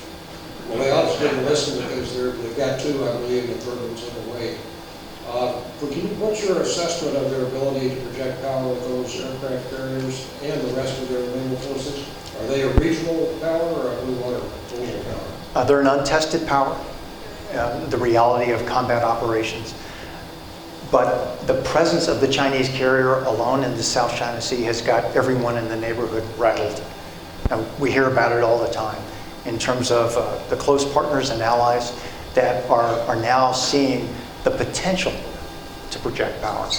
Well, they obviously didn't listen because they've got two, I believe, and the third one's on the way. What's your assessment of their ability to project power with those aircraft carriers and the rest of their naval forces? Are they a regional power or a blue water global power? They're an untested power, the reality of combat operations. But the presence of the Chinese carrier alone in the South China Sea has got everyone in the neighborhood rattled. And we hear about it all the time in terms of the close partners and allies that are now seeing the potential to project power,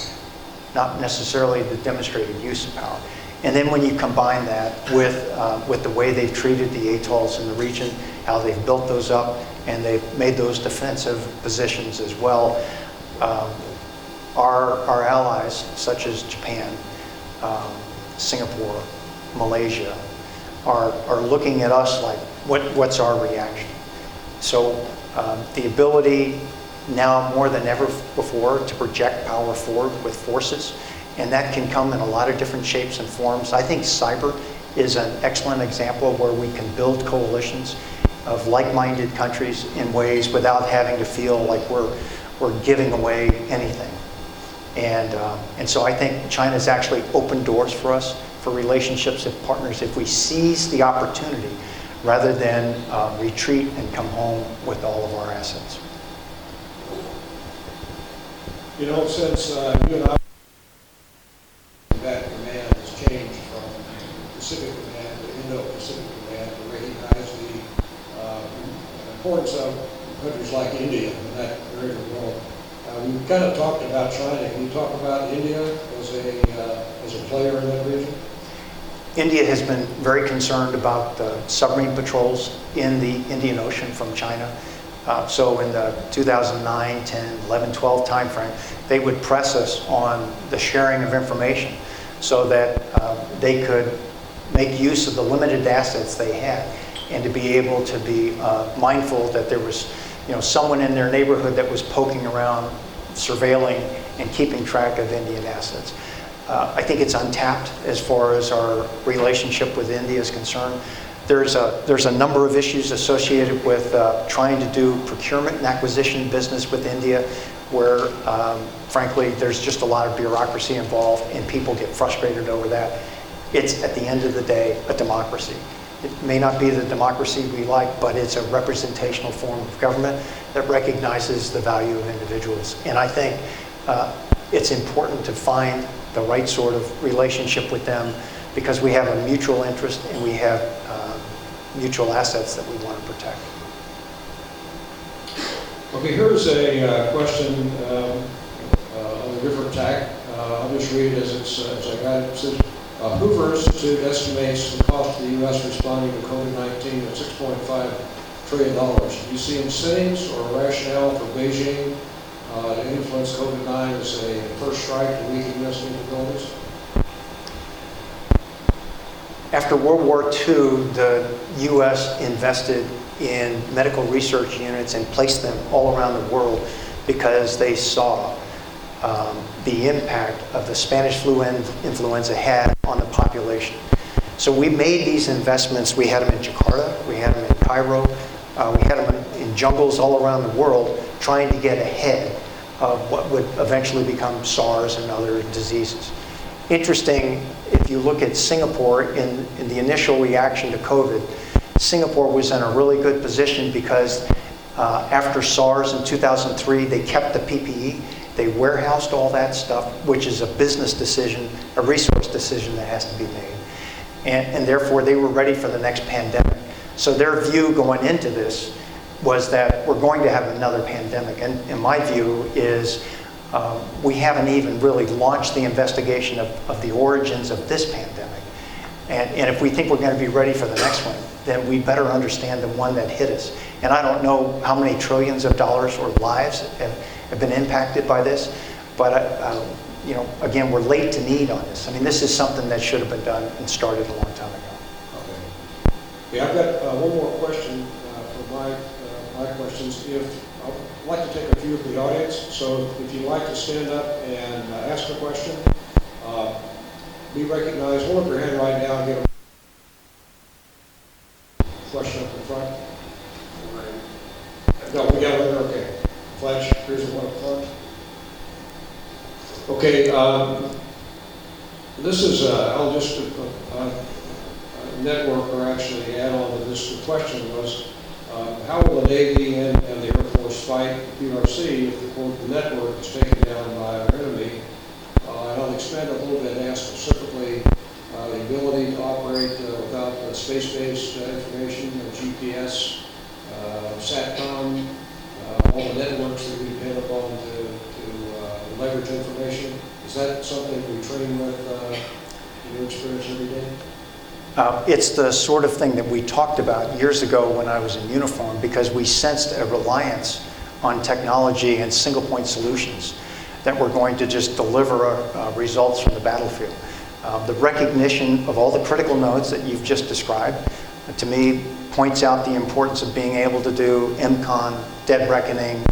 not necessarily the demonstrated use of power. And then when you combine that with the way they've treated the atolls in the region, how they've built those up, and they've made those defensive positions as well, our allies, such as Japan, Singapore, Malaysia, are looking at us like, what's our reaction? So the ability now more than ever before to project power forward with forces, and that can come in a lot of different shapes and forms. I think cyber is an excellent example where we can build coalitions of like-minded countries in ways without having to feel like we're giving away anything. And so I think China's actually opened doors for us for relationships with partners if we seize the opportunity rather than retreat and come home with all of our assets. Since you and I, that command has changed from Pacific Command to Indo-Pacific Command to recognize the importance of countries like India in that area of the world. We kind of talked about China. Can you talk about India as a player in that region? India has been very concerned about the submarine patrols in the Indian Ocean from China. So in the 2009, 10, 11, 12 timeframe, they would press us on the sharing of information so that they could make use of the limited assets they had and to be able to be mindful that there was someone in their neighborhood that was poking around, surveilling, and keeping track of Indian assets. I think it's untapped as far as our relationship with India is concerned. There's a number of issues associated with trying to do procurement and acquisition business with India where, frankly, there's just a lot of bureaucracy involved and people get frustrated over that. It's, at the end of the day, a democracy. It may not be the democracy we like, but it's a representational form of government that recognizes the value of individuals. And I think it's important to find the right sort of relationship with them because we have a mutual interest and we have mutual assets that we want to protect. Okay, here's a question on a different tack. I'll just read it as I got it. It says, Hoover Institute estimates the cost of the U.S. responding to COVID-19 at $6.5 trillion. Do you see incentives or rationale for Beijing to influence COVID-19 as a first strike to weaken U.S. capabilities? After World War II, the U.S. invested in medical research units and placed them all around the world because they saw the impact of the Spanish flu influenza had on the population. So we made these investments. We had them in Jakarta, we had them in Cairo, we had them in jungles all around the world trying to get ahead of what would eventually become SARS and other diseases. Interesting, if you look at Singapore in the initial reaction to COVID, Singapore was in a really good position because after SARS in 2003, they kept the PPE. They warehoused all that stuff, which is a business decision, a resource decision that has to be made. And therefore, they were ready for the next pandemic. So their view going into this was that we're going to have another pandemic. And my view is we haven't even really launched the investigation of the origins of this pandemic. And if we think we're going to be ready for the next one, then we better understand the one that hit us. And I don't know how many trillions of dollars or lives have been impacted by this, but you know, again, we're late to need on this. I mean, this is something that should have been done and started a long time ago. Okay. Yeah, I've got one more question for my questions. I'd like to take a few of the audience, so if you'd like to stand up and ask a question, be recognized. Hold up your hand right now and get a question up in front. No, we got one. Okay. Flash, here's the one up front. Okay, this is, I'll just network or actually add on to this. The question was, how will the Navy and the Air Force fight the PRC if the, quote, the network is taken down by our enemy? And I'll expand a little bit and ask specifically the ability to operate without space-based information, GPS, SATCOM, all the networks that we depend upon to leverage information. Is that something we train with in your experience every day? It's the sort of thing that we talked about years ago when I was in uniform because we sensed a reliance on technology and single point solutions that were going to just deliver results from the battlefield. The recognition of all the critical nodes that you've just described, to me, points out the importance of being able to do MCON, dead reckoning,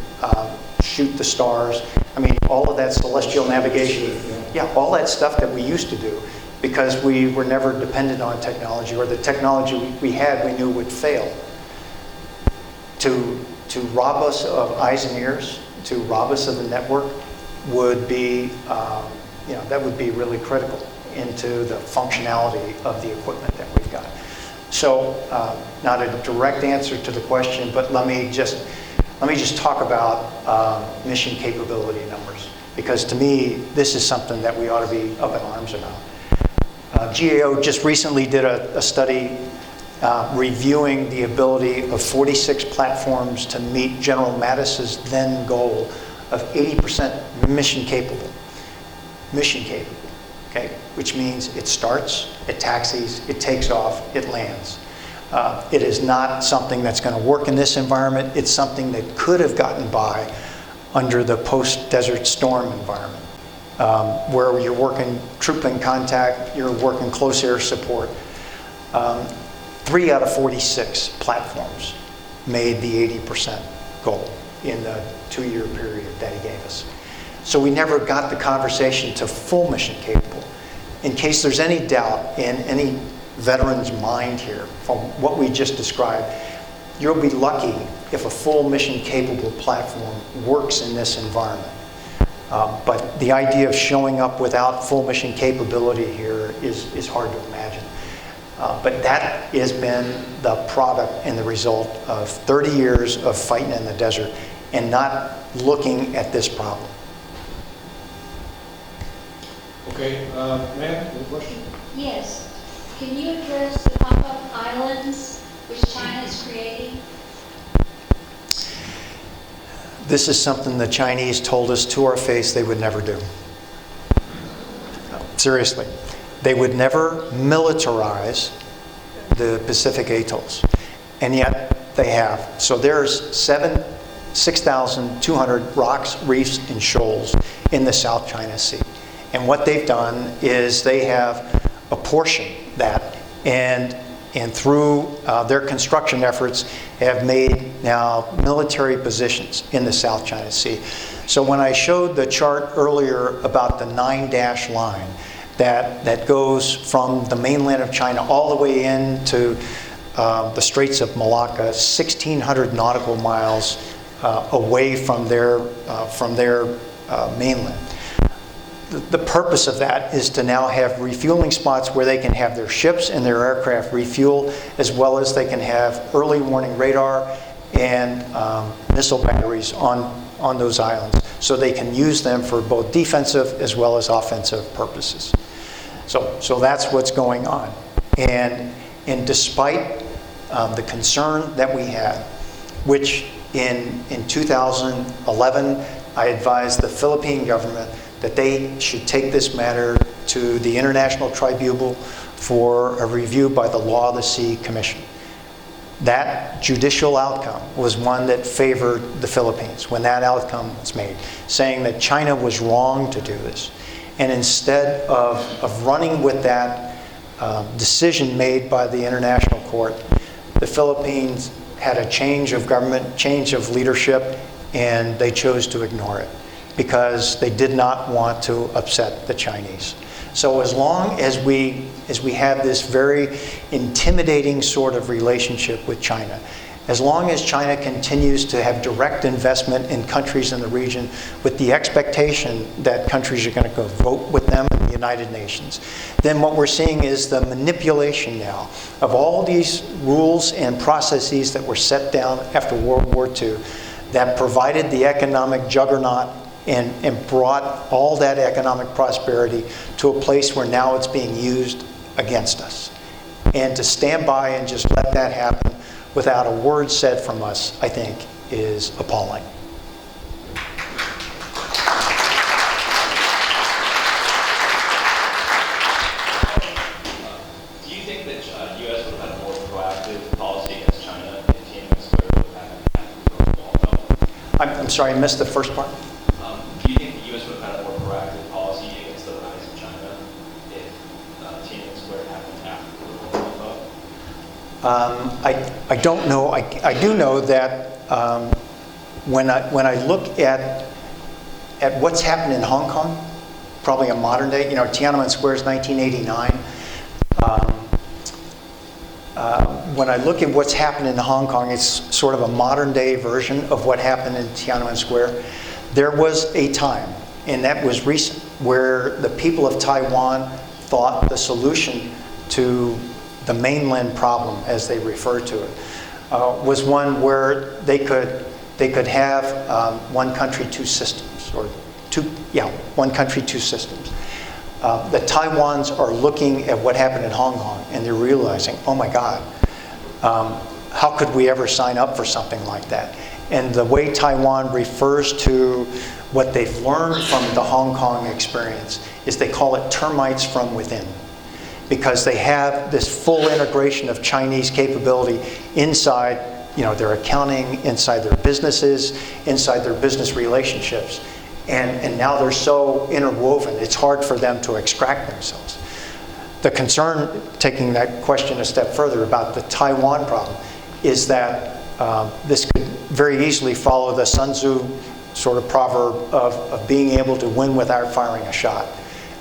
shoot the stars. I mean, all of that celestial navigation. Yeah, all that stuff that we used to do because we were never dependent on technology, or the technology we had we knew would fail. To rob us of eyes and ears, to rob us of the network would be, that would be really critical into the functionality of the equipment that we've got. So, not a direct answer to the question, but let me just talk about mission capability numbers, because to me, this is something that we ought to be up in arms about. GAO just recently did a study reviewing the ability of 46 platforms to meet General Mattis's then goal of 80% mission capable. Mission capable, okay? Which means it starts, it taxis, it takes off, it lands. It is not something that's going to work in this environment. It's something that could have gotten by under the post-Desert Storm environment, where you're working troop in contact, you're working close air support. 3 out of 46 platforms made the 80% goal in the 2-year period that he gave us. So we never got the conversation to full mission capable. In case there's any doubt in any veteran's mind here from what we just described, you'll be lucky if a full mission capable platform works in this environment. But the idea of showing up without full mission capability here is hard to imagine. But that has been the product and the result of 30 years of fighting in the desert and not looking at this problem. Okay, ma'am, any question? Yes. Can you address the pop-up islands which China is creating? This is something the Chinese told us to our face they would never do. Seriously. They would never militarize the Pacific atolls. And yet they have. So there's 6,200 rocks, reefs, and shoals in the South China Sea. And what they've done is they have apportioned that and through their construction efforts have made now military positions in the South China Sea. So when I showed the chart earlier about the 9-dash line that goes from the mainland of China all the way into the Straits of Malacca, 1,600 nautical miles away from their mainland. The purpose of that is to now have refueling spots where they can have their ships and their aircraft refuel, as well as they can have early warning radar and missile batteries on those islands, so they can use them for both defensive as well as offensive purposes. So that's what's going on. And despite the concern that we had, which in 2011, I advised the Philippine government that they should take this matter to the International Tribunal for a review by the Law of the Sea Commission. That judicial outcome was one that favored the Philippines when that outcome was made, saying that China was wrong to do this. And instead of running with that decision made by the International Court, the Philippines had a change of government, change of leadership, and they chose to ignore it because they did not want to upset the Chinese. So as long as we have this very intimidating sort of relationship with China, as long as China continues to have direct investment in countries in the region with the expectation that countries are going to go vote with them in the United Nations, then what we're seeing is the manipulation now of all these rules and processes that were set down after World War II that provided the economic juggernaut and brought all that economic prosperity to a place where now it's being used against us. And to stand by and just let that happen without a word said from us, I think, is appalling. Do you think that U.S. would have had a more proactive policy against China if Tiananmen Square would have happened? I'm sorry, I missed the first part. Do you think the U.S. would have had a more proactive policy against the rise of China if Tiananmen Square happened after the World War? I don't know. I do know that when I look at what's happened in Hong Kong, probably a modern day, Tiananmen Square is 1989. When I look at what's happened in Hong Kong, it's sort of a modern day version of what happened in Tiananmen Square. There was a time, and that was recent, where the people of Taiwan thought the solution to the mainland problem, as they refer to it, was one where they could have one country, two systems, or one country, two systems. The Taiwans are looking at what happened in Hong Kong, and they're realizing, oh my God, how could we ever sign up for something like that? And the way Taiwan refers to what they've learned from the Hong Kong experience is they call it termites from within, because they have this full integration of Chinese capability inside their accounting, inside their businesses, inside their business relationships. And now they're so interwoven, it's hard for them to extract themselves. The concern, taking that question a step further about the Taiwan problem, is that this could very easily follow the Sun Tzu sort of proverb of being able to win without firing a shot,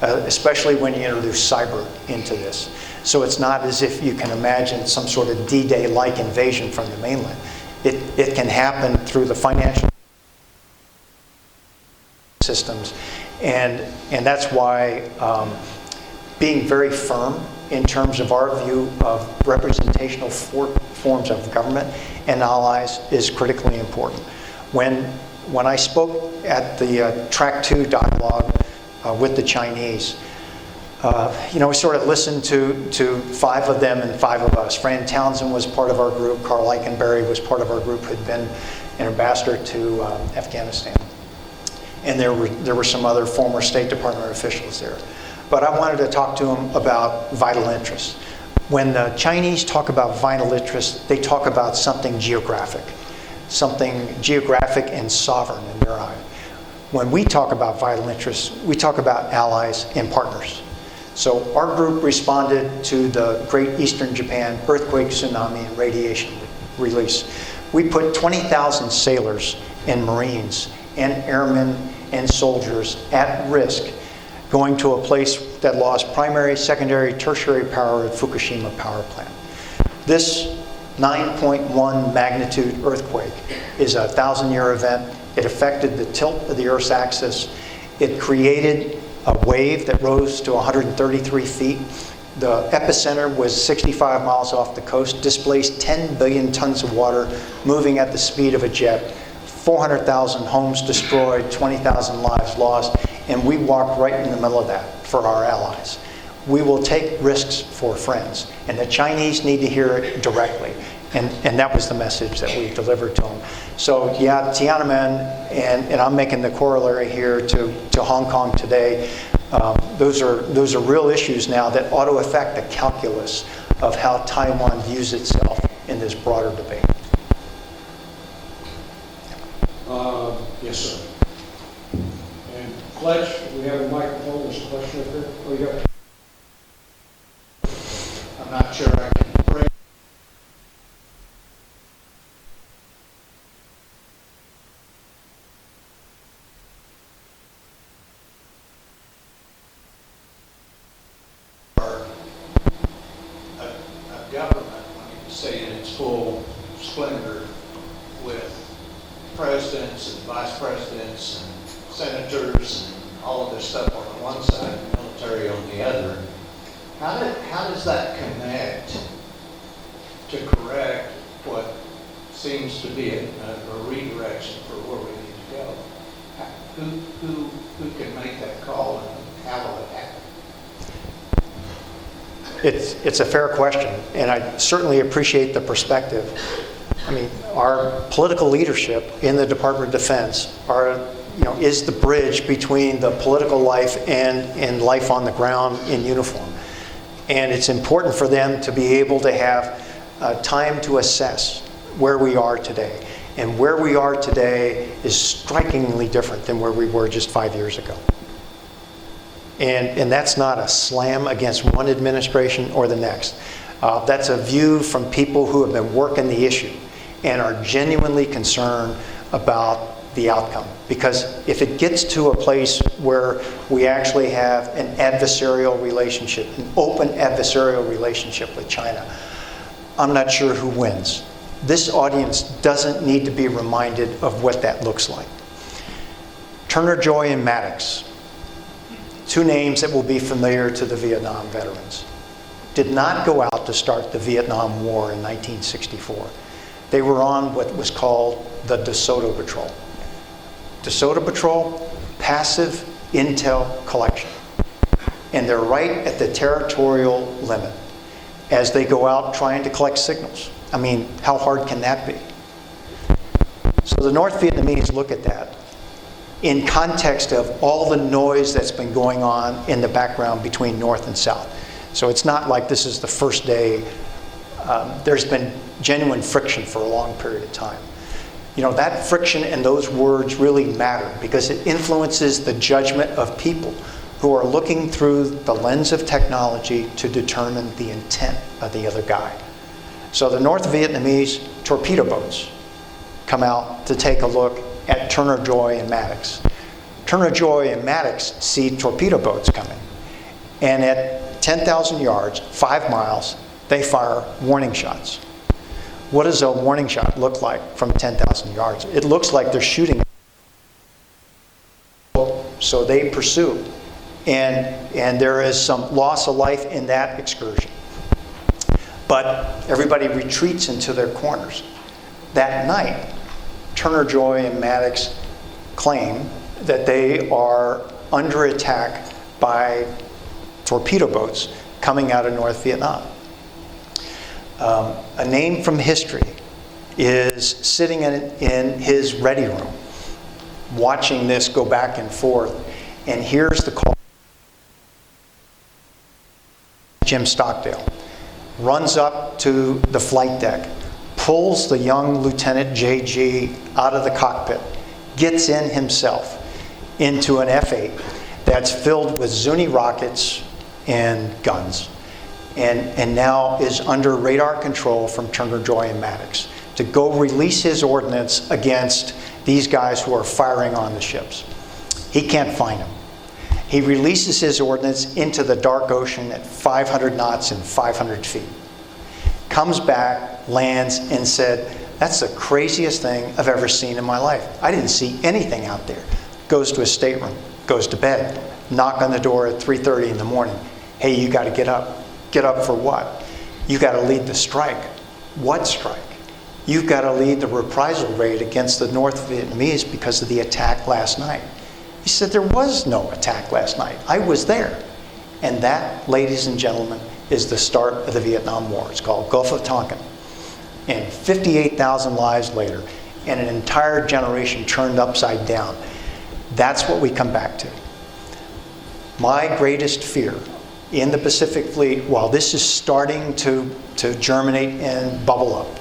especially when you introduce cyber into this. So it's not as if you can imagine some sort of D-Day-like invasion from the mainland. It can happen through the financial systems, and that's why being very firm in terms of our view of representational forms of government and allies is critically important. When I spoke at the Track 2 dialogue with the Chinese, we sort of listened to 5 of them and 5 of us. Fran Townsend was part of our group. Carl Eikenberry was part of our group, who had been an ambassador to Afghanistan. And there were some other former State Department officials there. But I wanted to talk to them about vital interests. When the Chinese talk about vital interests, they talk about something geographic and sovereign in their eye. When we talk about vital interests, we talk about allies and partners. So our group responded to the Great Eastern Japan earthquake, tsunami, and radiation release. We put 20,000 sailors and Marines and airmen and soldiers at risk going to a place that lost primary, secondary, tertiary power at Fukushima power plant. This 9.1 magnitude earthquake is a 1,000-year event. It affected the tilt of the Earth's axis. It created a wave that rose to 133 feet. The epicenter was 65 miles off the coast, displaced 10 billion tons of water, moving at the speed of a jet. 400,000 homes destroyed, 20,000 lives lost, and we walked right in the middle of that for our allies. We will take risks for friends, and the Chinese need to hear it directly. And that was the message that we delivered to them. So yeah, Tiananmen, and I'm making the corollary here to Hong Kong today, those are real issues now that ought to affect the calculus of how Taiwan views itself in this broader debate. Yes, sir. And Fletch, we have a microphone. There's a question up there. Oh, you got it. I'm not sure I can bring. A government, when you say in its full splendor, with presidents and vice presidents and senators and all of this stuff on the one side and military on the other, how does that connect to correct what seems to be a redirection for where we need to go? Who can make that call and how will it happen? It's a fair question, and I certainly appreciate the perspective. I mean, our political leadership in the Department of Defense is the bridge between the political life and life on the ground in uniform. And it's important for them to be able to have time to assess where we are today. And where we are today is strikingly different than where we were just 5 years ago. And that's not a slam against one administration or the next. That's a view from people who have been working the issue and are genuinely concerned about the outcome. Because if it gets to a place where we actually have an adversarial relationship, an open adversarial relationship with China, I'm not sure who wins. This audience doesn't need to be reminded of what that looks like. Turner Joy and Maddox, 2 names that will be familiar to the Vietnam veterans, did not go out to start the Vietnam War in 1964. They were on what was called the DeSoto Patrol. DeSoto Patrol, passive intel collection. And they're right at the territorial limit as they go out trying to collect signals. I mean, how hard can that be? So the North Vietnamese look at that in context of all the noise that's been going on in the background between North and South. So it's not like this is the first day. There's been genuine friction for a long period of time. That friction and those words really matter because it influences the judgment of people who are looking through the lens of technology to determine the intent of the other guy. So the North Vietnamese torpedo boats come out to take a look at Turner Joy and Maddox. Turner Joy and Maddox see torpedo boats coming. And at 10,000 yards, 5 miles, they fire warning shots. What does a warning shot look like from 10,000 yards? It looks like they're shooting. So they pursue. and there is some loss of life in that excursion. But everybody retreats into their corners. That night, Turner, Joy, and Maddox claim that they are under attack by torpedo boats coming out of North Vietnam. A name from history is sitting in his ready room, watching this go back and forth, and here's the call. Jim Stockdale runs up to the flight deck, pulls the young Lieutenant J.G. out of the cockpit, gets in himself into an F-8 that's filled with Zuni rockets and guns, and now is under radar control from Turner, Joy, and Maddox to go release his ordnance against these guys who are firing on the ships. He can't find them. He releases his ordnance into the dark ocean at 500 knots and 500 feet. Comes back, lands, and said, "That's the craziest thing I've ever seen in my life. I didn't see anything out there." Goes to his stateroom, goes to bed, knock on the door at 3:30 in the morning. "Hey, you got to get up." "Get up for what?" "You got to lead the strike." "What strike?" "You've got to lead the reprisal raid against the North Vietnamese because of the attack last night." He said, "There was no attack last night. I was there." And that, ladies and gentlemen, is the start of the Vietnam War. It's called Gulf of Tonkin. And 58,000 lives later, and an entire generation turned upside down. That's what we come back to. My greatest fear in the Pacific Fleet, while this is starting to germinate and bubble up,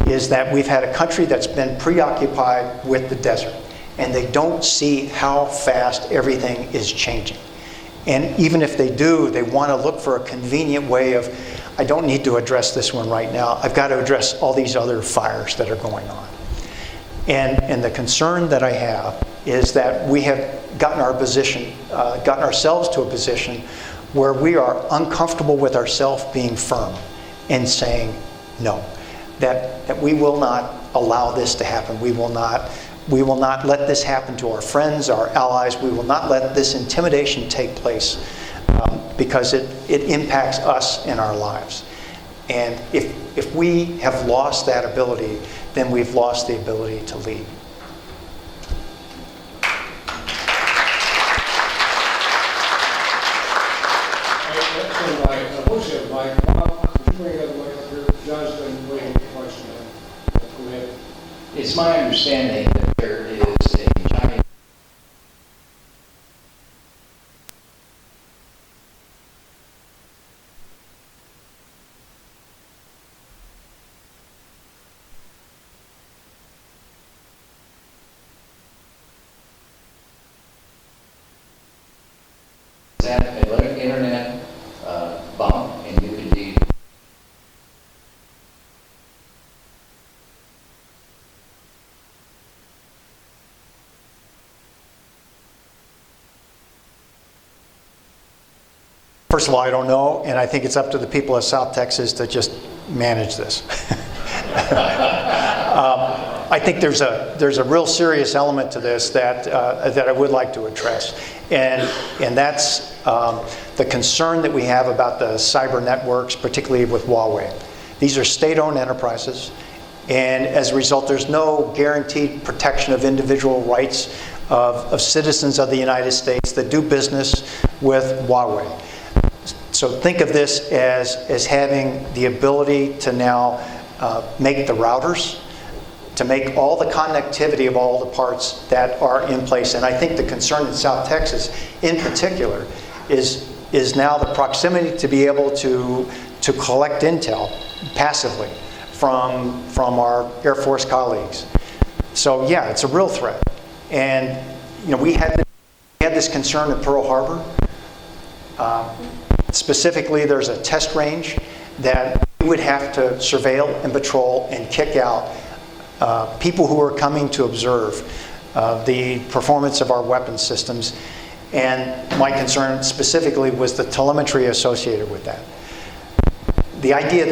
is that we've had a country that's been preoccupied with the desert, and they don't see how fast everything is changing. And even if they do, they want to look for a convenient way of, I don't need to address this one right now. I've got to address all these other fires that are going on. And the concern that I have is that we have gotten ourselves to a position where we are uncomfortable with ourselves being firm and saying no, that we will not allow this to happen. We will not let this happen to our friends, our allies. We will not let this intimidation take place because it impacts us in our lives. And if we have lost that ability, then we've lost the ability to lead. It's my understanding that there is a giant internet bomb, and you can be First of all, I don't know, and I think it's up to the people of South Texas to just manage this. I think there's a real serious element to this that I would like to address, and that's the concern that we have about the cyber networks, particularly with Huawei. These are state-owned enterprises, and as a result, there's no guaranteed protection of individual rights of citizens of the United States that do business with Huawei. So think of this as having the ability to now make the routers, to make all the connectivity of all the parts that are in place. And I think the concern in South Texas in particular is now the proximity to be able to collect intel passively from our Air Force colleagues. So yeah, it's a real threat. And we had this concern at Pearl Harbor. Specifically, there's a test range that we would have to surveil and patrol and kick out people who are coming to observe the performance of our weapons systems. And my concern specifically was the telemetry associated with that. The idea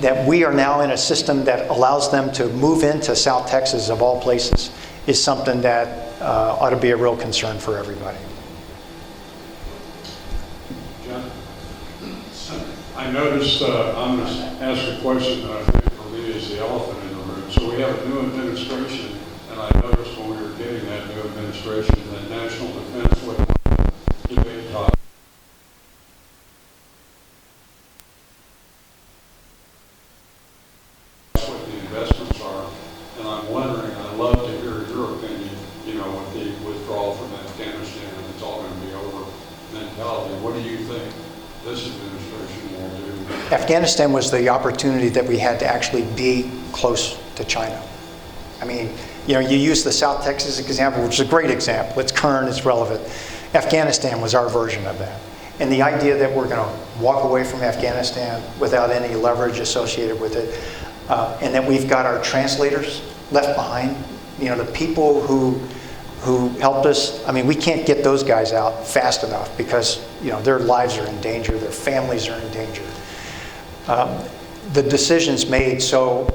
that we are now in a system that allows them to move into South Texas, of all places, is something that ought to be a real concern for everybody. I noticed, I'm going to ask a question that I think for me is the elephant in the room. So we have a new administration, and I noticed when we were getting that new administration that national defense was one of the debate topics. What the investments are, and I'm wondering, I'd love to hear your opinion, you know, with the withdrawal from Afghanistan and it's all going to be over mentality. What do you think this administration will do? Afghanistan was the opportunity that we had to actually be close to China. I mean, you know, you use the South Texas example, which is a great example. It's current, it's relevant. Afghanistan was our version of that. And the idea that we're going to walk away from Afghanistan without any leverage associated with it, and that we've got our translators left behind, you know, the people who helped us. I mean, we can't get those guys out fast enough because, you know, their lives are in danger, their families are in danger. The decisions made, so,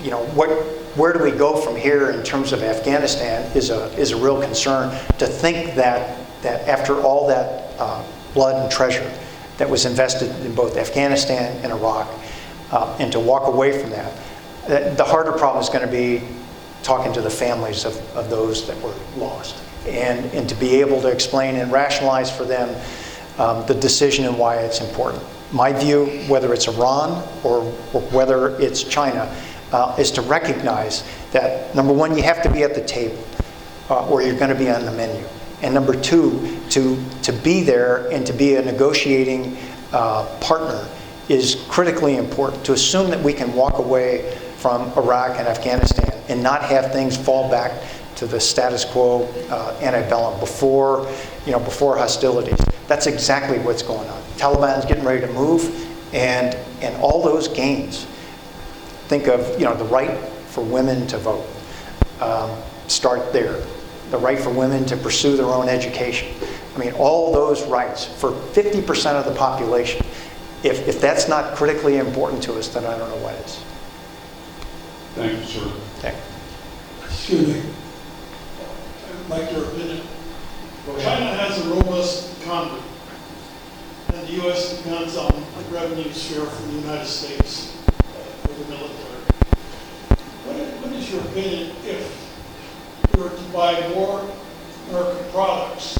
you know, where do we go from here in terms of Afghanistan is a real concern. To think that after all that blood and treasure that was invested in both Afghanistan and Iraq, and to walk away from that, the harder problem is going to be talking to the families of those that were lost, and to be able to explain and rationalize for them the decision and why it's important. My view, whether it's Iran or whether it's China, is to recognize that, number one, you have to be at the table, or you're going to be on the menu. And number two, to be there and to be a negotiating partner is critically important. To assume that we can walk away from Iraq and Afghanistan and not have things fall back to the status quo antebellum before hostilities. That's exactly what's going on. Taliban's getting ready to move, and all those gains. Think of, you know, the right for women to vote. Start there. The right for women to pursue their own education. I mean, all those rights for 50% of the population. If that's not critically important to us, then I don't know what is. Thank you, sir. Thank you. Excuse me. I'd like your opinion. China has a robust economy, and the U.S. depends on the revenue share from the United States for the military. What is your opinion if you were to buy more American products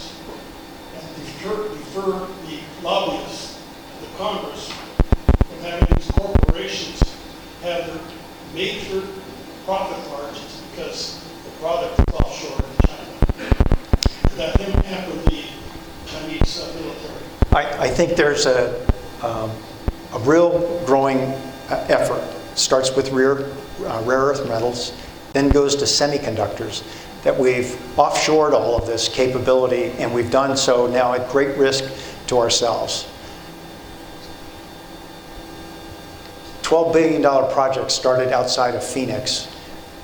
and defer the lobbyists, the Congress, from having these corporations have their major profit margins because the product is offshore in China? Could that hamper the Chinese military? I think there's a real growing effort. Starts with rare earth metals, then goes to semiconductors, that we've offshored all of this capability, and we've done so now at great risk to ourselves. $12 billion project started outside of Phoenix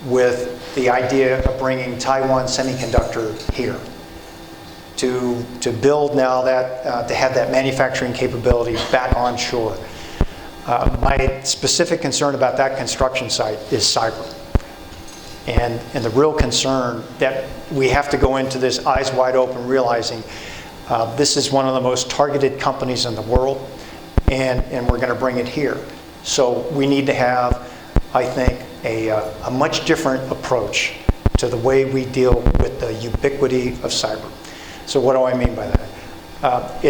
with the idea of bringing Taiwan Semiconductor here to build now that, to have that manufacturing capability back onshore. My specific concern about that construction site is cyber. And the real concern that we have to go into this eyes wide open, realizing this is one of the most targeted companies in the world, and we're going to bring it here. So we need to have, I think, a much different approach to the way we deal with the ubiquity of cyber. So what do I mean by that?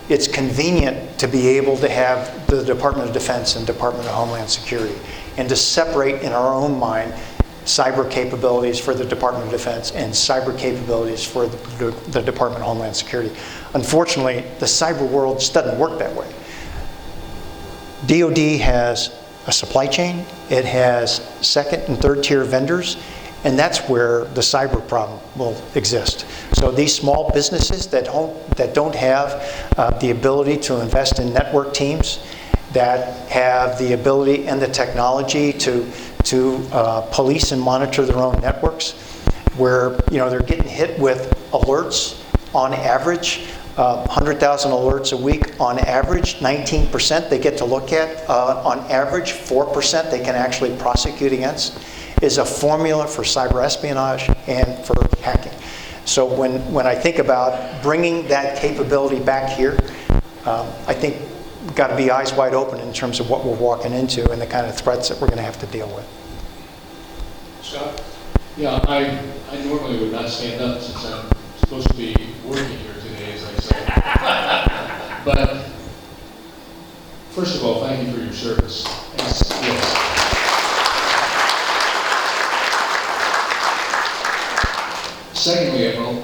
It's convenient to be able to have the Department of Defense and Department of Homeland Security, and to separate in our own mind cyber capabilities for the Department of Defense and cyber capabilities for the Department of Homeland Security. Unfortunately, the cyber world just doesn't work that way. DoD has a supply chain, it has second and third tier vendors, and that's where the cyber problem will exist. So these small businesses that don't have the ability to invest in network teams, that have the ability and the technology to police and monitor their own networks, where they're getting hit with alerts on average, 100,000 alerts a week on average, 19% they get to look at on average, 4% they can actually prosecute against, is a formula for cyber espionage and for hacking. So when I think about bringing that capability back here, I think we've got to be eyes wide open in terms of what we're walking into and the kind of threats that we're going to have to deal with. Scott? Yeah, I normally would not stand up since I'm supposed to be working here today, as I say. But first of all, thank you for your service. Yes. Secondly, Admiral,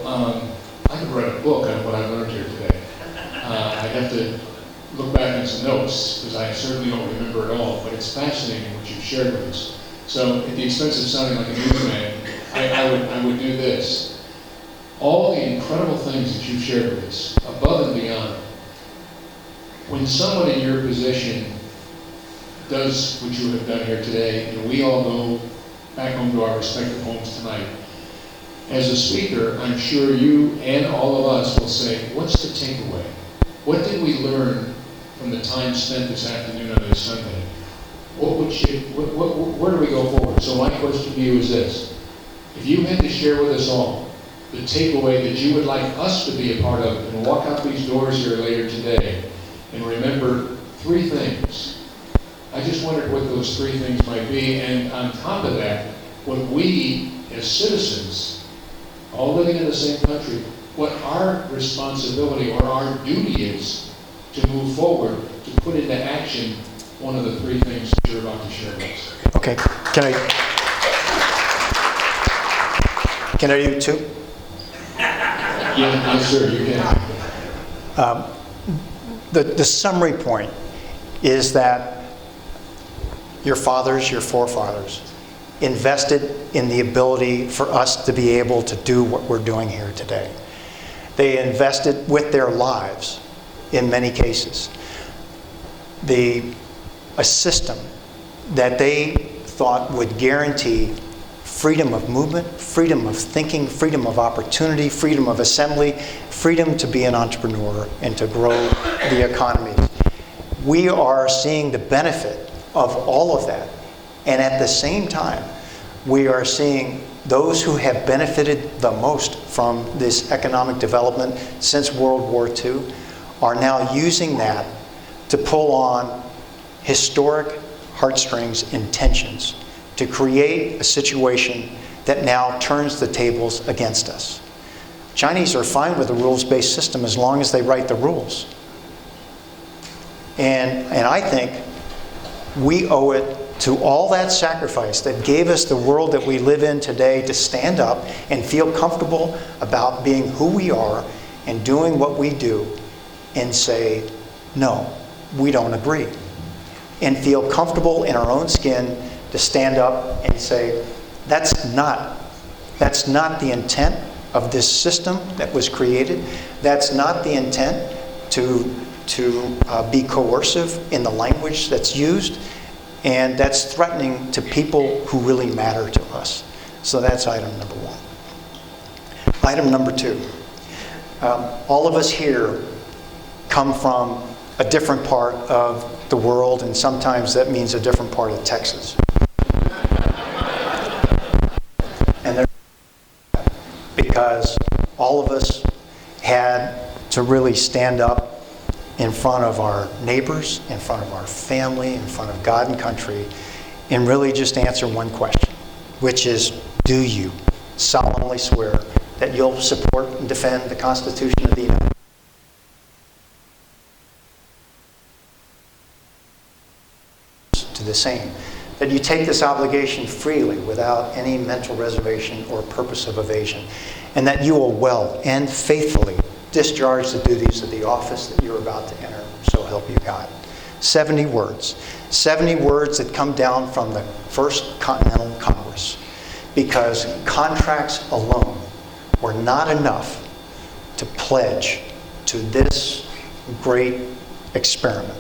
I could write a book on what I learned here today. I'd have to look back on some notes, because I certainly don't remember it all, but it's fascinating what you've shared with us. So at the expense of sounding like a newsman, I would do this. All the incredible things that you've shared with us, above and beyond, when someone in your position does what you have done here today, and we all go back home to our respective homes tonight, as a speaker, I'm sure you and all of us will say, what's the takeaway? What did we learn from the time spent this afternoon on this Sunday? Where do we go forward? So my question to you is this. If you had to share with us all the takeaway that you would like us to be a part of and walk out these doors here later today and remember 3 things, I just wondered what those 3 things might be, and on top of that, what we as citizens, all living in the same country, what our responsibility or our duty is to move forward, to put into action one of the 3 things that you're about to share with us. Okay, can I do 2? Yes, sir, you can. The summary point is that your fathers, your forefathers, invested in the ability for us to be able to do what we're doing here today. They invested with their lives in many cases. A system that they thought would guarantee freedom of movement, freedom of thinking, freedom of opportunity, freedom of assembly, freedom to be an entrepreneur and to grow the economy. We are seeing the benefit of all of that. And at the same time, we are seeing those who have benefited the most from this economic development since World War II are now using that to pull on historic heartstrings and tensions to create a situation that now turns the tables against us. Chinese are fine with a rules-based system as long as they write the rules. And I think we owe it to all that sacrifice that gave us the world that we live in today to stand up and feel comfortable about being who we are and doing what we do and say, no, we don't agree. And feel comfortable in our own skin to stand up and say, that's not the intent of this system that was created. That's not the intent to be coercive in the language that's used. And that's threatening to people who really matter to us. So that's item number 1. Item number 2. All of us here come from a different part of the world, and sometimes that means a different part of Texas. And because all of us had to really stand up in front of our neighbors, in front of our family, in front of God and country, and really just answer one question, which is, do you solemnly swear that you'll support and defend the Constitution of the United States? To the same. That you take this obligation freely without any mental reservation or purpose of evasion, and that you will well and faithfully discharge the duties of the office that you're about to enter, so help you God. 70 words. 70 words that come down from the First Continental Congress, because contracts alone were not enough to pledge to this great experiment.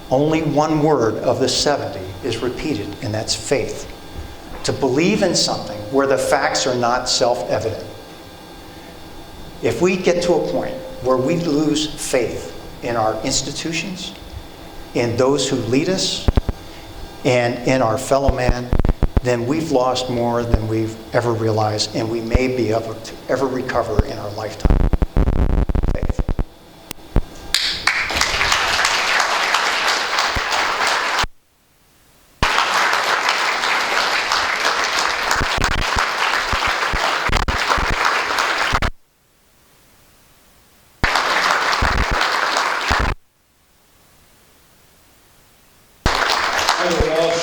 Only one word of the 70 is repeated, and that's faith. To believe in something where the facts are not self-evident. If we get to a point where we lose faith in our institutions, in those who lead us, and in our fellow man, then we've lost more than we've ever realized, and we may be able to ever recover in our lifetime. Faith.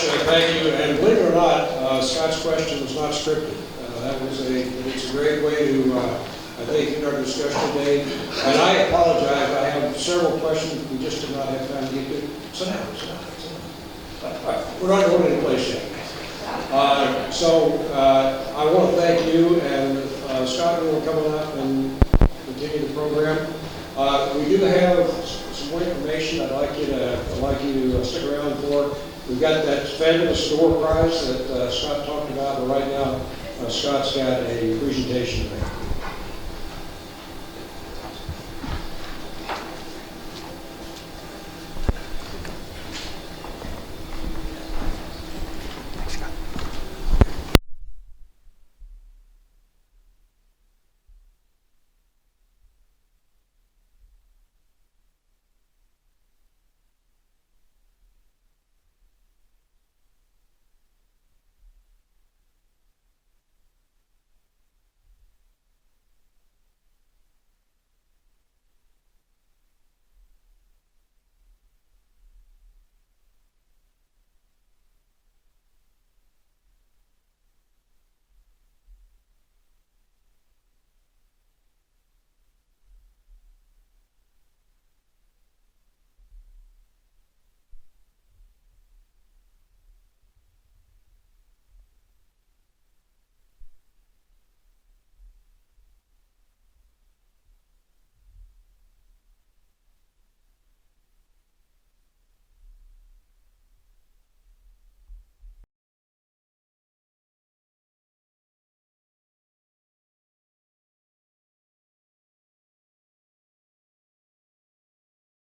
much. Thank you. And believe it or not, Scott's question was not scripted. It's a great way to, I think, in our discussion today. And I apologize. I have several questions we just did not have time to get to. Sit down. All right. We're not going any place yet. I want to thank you and Scott for coming up and continue the program. We do have some more information I'd like you to stick around for. We've got that fabulous door prize that Scott talked about, but right now Scott's got a presentation to make.